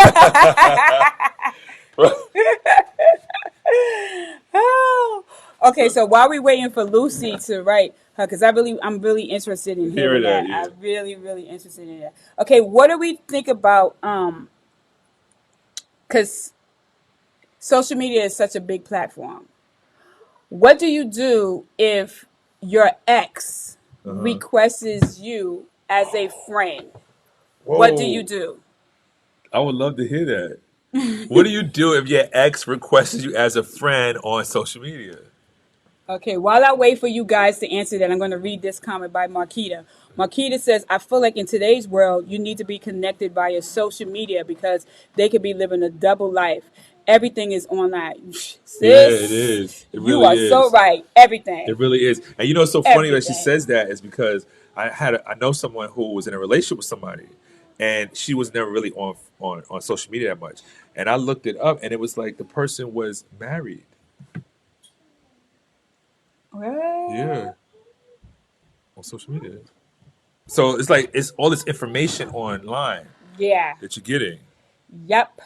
Oh. Okay, so while we waiting for Lucy to write her, because I'm really interested in Hearing hearing that, that. yeah. I'm really, really interested in that. Okay, what do we think about because social media is such a big platform. What do you do if your ex Uh-huh. requests you as a friend? What do you Whoa. do? I would love to hear that. What do you do if your ex requests you as a friend on social media? Okay, while I wait for you guys to answer that, I'm going to read this comment by Marquita. Marquita says, I feel like in today's world, you need to be connected via social media because they could be living a double life. Everything is online. Yeah, it Sis, is. It you really are so is. right. Everything. It really is. And you know, it's so funny that she Everything. says that is because I know someone who was in a relationship with somebody, and she was never really on social media that much. And I looked it up, and it was like the person was married. Well, Yeah, on social media. So it's like it's all this information online yeah. that you're getting. Yep.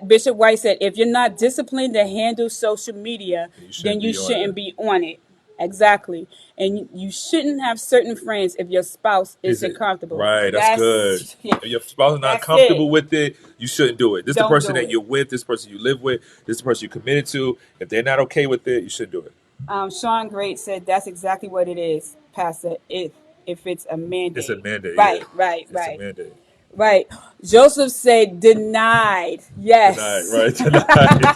Bishop White said, if you're not disciplined to handle social media, You then shouldn't you be on shouldn't it. be on it. Exactly. And you shouldn't have certain friends if your spouse Is isn't it comfortable. right? That's good. That's yeah, If your spouse is not that's it. comfortable with it, you shouldn't do it. This is the Don't person do that it. you're with. This person you live with. This is the person you're committed to. If they're not okay with it, you shouldn't do it. Sean Great said that's exactly what it is, Pastor. If it's a It's a mandate. mandate. Yeah, Right, right, it's a right, mandate. right. Joseph said denied. Tonight, Yes. right? Tonight,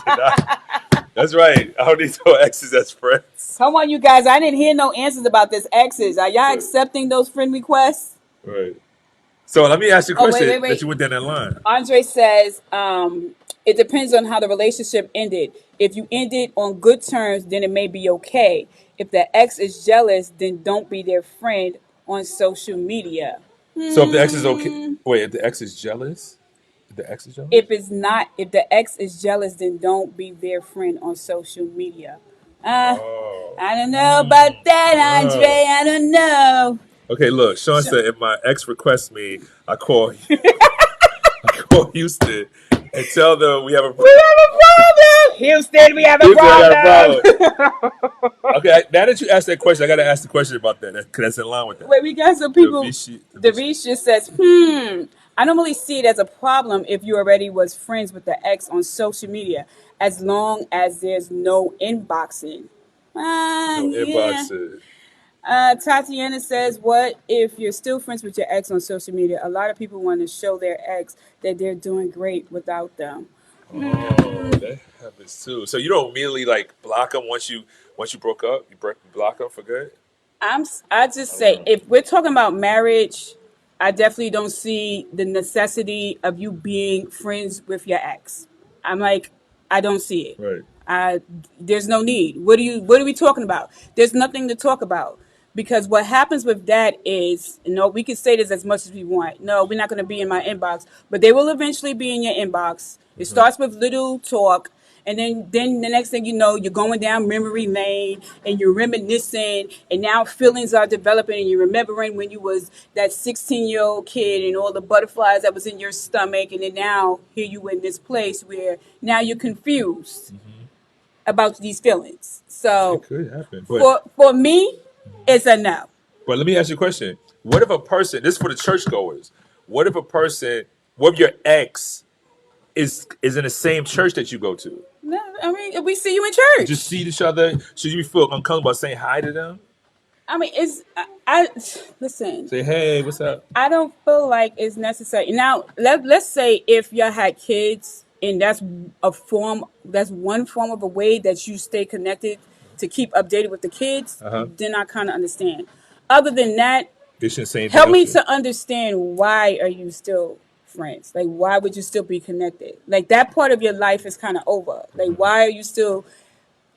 tonight. That's right. I don't need no exes as friends. Come on, you guys. I didn't hear no answers about this exes. Are y'all Right. accepting those friend requests? Right. So let me ask you a Oh, wait, question wait, that wait. you went down that line. Andre says, it depends on how the relationship ended. If you ended on good terms, then it may be okay. If the ex is jealous, then don't be their friend on social media. So if the ex is okay, Hmm. wait, if the ex is jealous, if the ex is jealous. If it's not, if the ex is jealous, then don't be their friend on social media. Uh, Oh. I don't know about that, Oh. Andre. I don't know. Okay, look, Sean So, said if my ex requests me, I call I call Houston and tell them we have a we have a problem. Houston, we have a Houston, I got a problem. problem. Okay, now that you asked that question, I got to ask the question about that because that's in line with that. Wait, we got some The people. Vichy, the Vichy. Davish just says, I don't really see it as a problem if you already was friends with the ex on social media, as long as there's no inboxing. No Yeah. inbox. Tatiana says, what if you're still friends with your ex on social media? A lot of people want to show their ex that they're doing great without them. Oh, that happens too. So you don't immediately like block them once you broke up. Block them for good. I just I don't say know. if we're talking about marriage, I definitely don't see the necessity of you being friends with your ex. I'm like, I don't see it. Right. I There's no need. What are we talking about? There's nothing to talk about. Because what happens with that is, we can say this as much as we want. No, we're not going to be in my inbox, but they will eventually be in your inbox. It Hmm. starts with little talk, and then the next thing you know, you're going down memory lane and you're reminiscing, and now feelings are developing, and you're remembering when you was that 16-year-old kid and all the butterflies that was in your stomach, and then now here you in this place where now you're confused about these feelings. It So could happen, for me, it's a no. but let me ask you a question. What if a person? This is for the churchgoers. What if a person? What if your ex is in the same church that you go to? No, I mean, we see you in You just church. see each other. Should you feel uncomfortable saying hi to them? I mean, I listen. Say hey, what's up? I don't feel like it's necessary. Now, let's say if you had kids and that's one form of a way that you stay connected to keep updated with the kids, Uh huh. then I kind of understand. Other than that, They shouldn't say anything help else. me to understand, why are you still friends? Like, why would you still be connected? Like, that part of your life is kind of over. Like, why are you still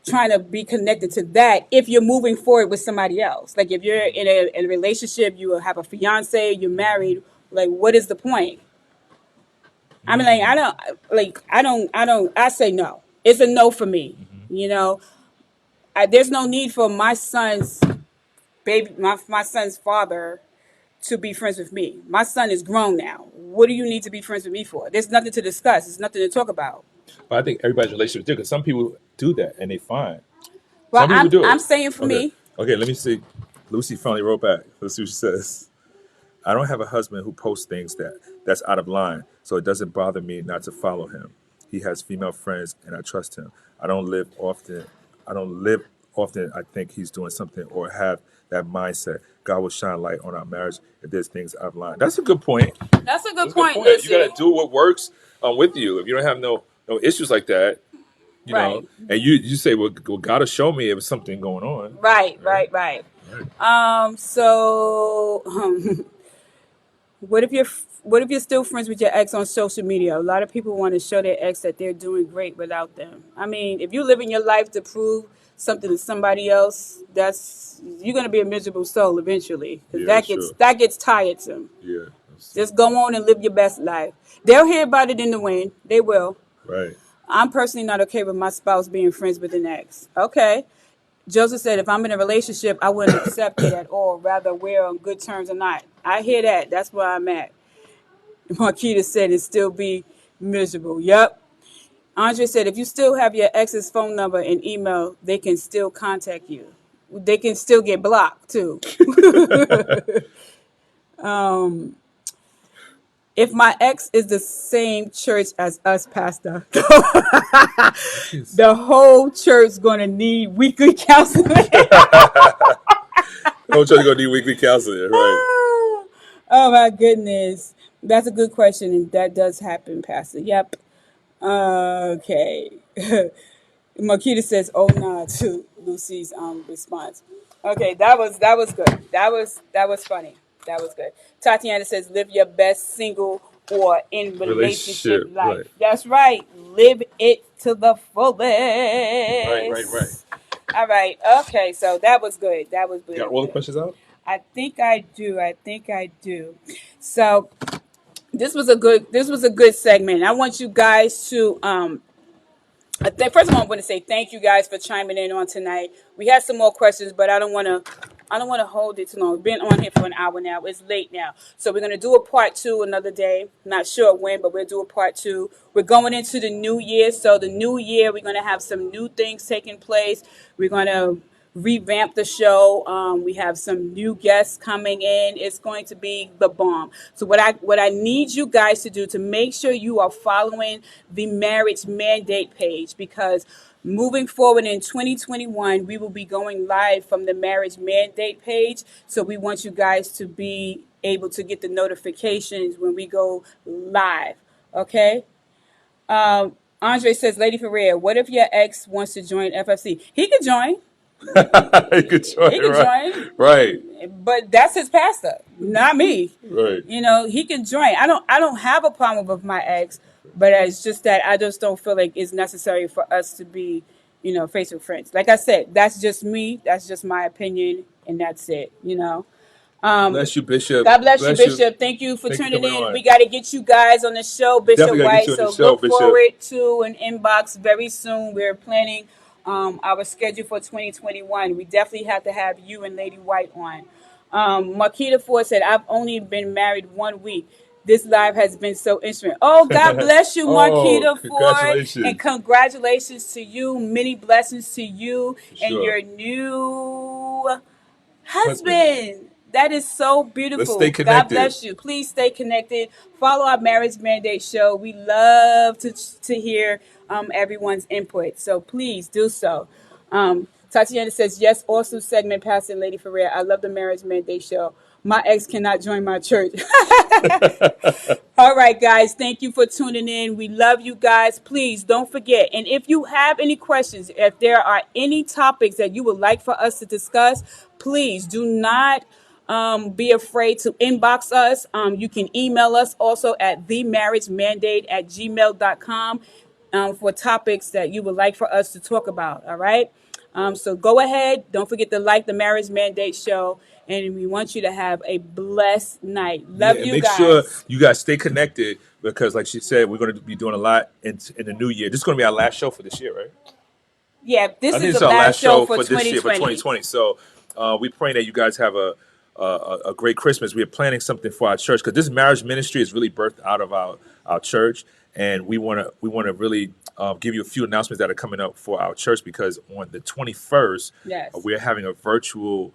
trying to be connected to that if you're moving forward with somebody else? Like, if you're in a relationship, you have a fiance, you're married, like, what is the point? I mean, like, I say no. It's a no for me. You know, there's no need for my son's father to be friends with me. My son is grown now. What do you need to be friends with me for? There's nothing to discuss. There's nothing to talk about. But I think everybody's relationship is different. Because some people do that and they fine. Well, Some people I'm do I'm it. saying for Okay. me, Okay. Let me see. Lucy finally wrote back. Let's see what she says. I don't have a husband who posts things that's out of line, so it doesn't bother me not to follow him. He has female friends, and I trust him. I don't live often. I don't live often. I think he's doing something or have that mindset. God will shine light on our marriage if there's things out of line. That's a good point. that's a good That's a good point, point. You got Lucy. to do what works with you. If you don't have no issues like that, Right, and you say, well, God will show me if there's something going on. right, Right? right, right. Right. So, what if you're still friends with your ex on social media? A lot of people want to show their ex that they're doing great without them. I mean, if you're living your life to prove something to somebody else, that's you're gonna be a miserable soul eventually, because Yeah, sure. that gets tiresome. Yeah. That's true. Just go on and live your best life. They'll hear about it in the wind. They will. Right. I'm personally not okay with my spouse being friends with an ex. Okay. Joseph said, if I'm in a relationship, I wouldn't accept it at all. Rather, we're on good terms or not. I hear that. That's where I'm at. Marquita said, it still be Miserable. Yep. Andre said, if you still have your ex's phone number and email, they can still contact you. They can still get blocked too. If my ex is the same church as us, Pastor, the whole church gonna need weekly counseling. I'm trying to go need weekly counseling, right? Oh my goodness, that's a good question, and that does happen, Pastor. Yep. Okay. Makita says, "Oh nah," to Lucy's response. Okay, that was good. That was funny. That was good. Tatiana says, "Live your best single or in relationship Relationship, life." right. That's right. Live it to the fullest. Right. All right. Okay. So that was good. That was Got good. all the questions out? I think I do. I think I do. So this was a good segment. I want you guys to first of all, I want to say thank you guys for chiming in on tonight. We had some more questions, but I don't want to hold it too long. We've been on here for an hour now. It's late now, so we're gonna do a part two another day. Not sure when, but we'll do a part two. We're going into the new year, so the new year we're gonna have some new things taking place. We're gonna revamp the show. We have some new guests coming in. It's going to be the bomb. So what I need you guys to do to make sure you are following the marriage mandate page, because moving forward in 2021, we will be going live from the marriage mandate page. So we want you guys to be able to get the notifications when we go live. Okay. Andre says, Lady Ferrer, what if your ex wants to join FFC? He could join. You could join, He can join, right, but that's his pastor, not me. right. He can join. I don't have a problem with my ex, but it's just that I just don't feel like it's necessary for us to be, Facebook friends. Like I said, that's just me. That's just my opinion, and that's it. Bless you, Bishop. God bless you, Bless you. Bishop. Thank you for Thank you for tuning coming in. on. We got to get you guys on the show, Bishop Definitely gotta get White. you on So the show, look Bishop. forward to an inbox very soon. We're planning our schedule for 2021. We definitely have to have you and Lady White on. Marquita Ford said, I've only been married 1 week. This live has been so interesting. Oh, God bless you, Oh, Marquita Ford. And congratulations. congratulations to you. Many blessings to you and Sure. your new Husband. husband. That is so Let's stay beautiful. God connected. bless you. Please stay connected. Follow our Marriage Mandate show. We love to hear everyone's input. So please do so. Tatiana says, yes, awesome segment, Pastor and Lady Ferrer. I love the Marriage Mandate show. My ex cannot join my church. All right, guys. Thank you for tuning in. We love you guys. Please don't forget. And if you have any questions, if there are any topics that you would like for us to discuss, please do not be afraid to inbox us. You can email us also at themarriagemandate@gmail.com for topics that you would like for us to talk about. All right. So go ahead. Don't forget to like the Marriage Mandate show. And we want you to have a blessed night. Yeah, Love and you make sure guys. you guys stay connected because, like she said, we're going to be doing a lot in the new year. This is going to be our last show for this year, right? Yeah, I this think is it's the our last last show show for for this year, for 2020. 2020. So we're praying that you guys have a great Christmas. We are planning something for our church because this marriage ministry is really birthed out of our church, and we want to really give you a few announcements that are coming up for our church because on the 21st, Yes. we're having a virtual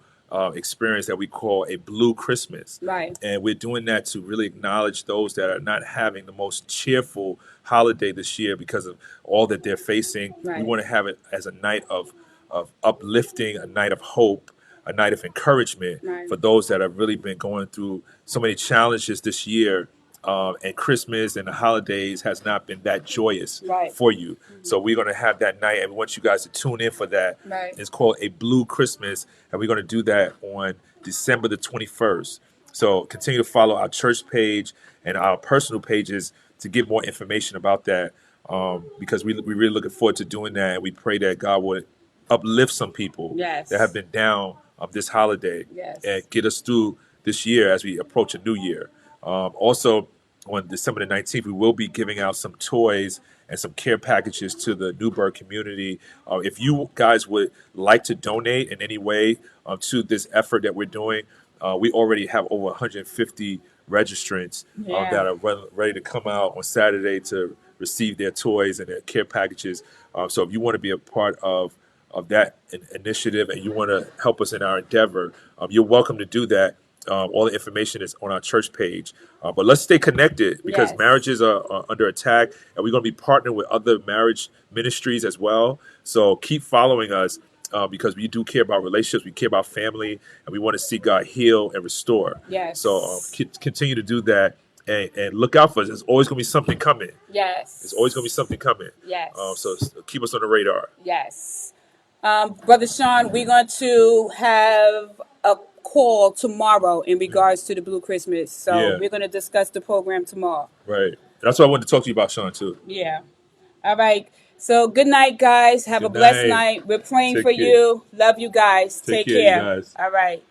experience that we call a Blue Christmas. Right. And we're doing that to really acknowledge those that are not having the most cheerful holiday this year because of all that they're facing. We Right. want to have it as a night of uplifting, a night of hope, a night of encouragement Right. for those that have really been going through so many challenges this year. And Christmas and the holidays has not been that joyous Right. for you. So we're going to have that night, and we want you guys to tune in for that. Right. It's called a Blue Christmas, and we're going to do that on December the 21st. So continue to follow our church page and our personal pages to get more information about that because we're really looking forward to doing that, and we pray that God would uplift some people Yes. that have been down this holiday Yes. and get us through this year as we approach a new year. Also, on December the 19th, we will be giving out some toys and some care packages to the Newburgh community. If you guys would like to donate in any way to this effort that we're doing, we already have over 150 registrants Yeah. that are ready to come out on Saturday to receive their toys and their care packages. So if you want to be a part of that initiative and you want to help us in our endeavor, you're welcome to do that. All the information is on our church page. But let's stay connected because Yes. marriages are under attack, and we're going to be partnering with other marriage ministries as well. So keep following us because we do care about relationships, we care about family, and we want to see God heal and restore. Yes. So continue to do that and look out for us. There's always going to be something coming. Yes. There's always going to be something coming. Yes. So keep us on the radar. Yes. Brother Sean, we're going to have a call tomorrow in regards to the Blue Christmas. So Yeah. we're going to discuss the program tomorrow. Right. That's what I wanted to talk to you about, Sean, too. Yeah. All right. So good night, guys. Have a Good blessed night. night. We're praying Take for care. you. Love you guys. Take care, you care. guys. All right.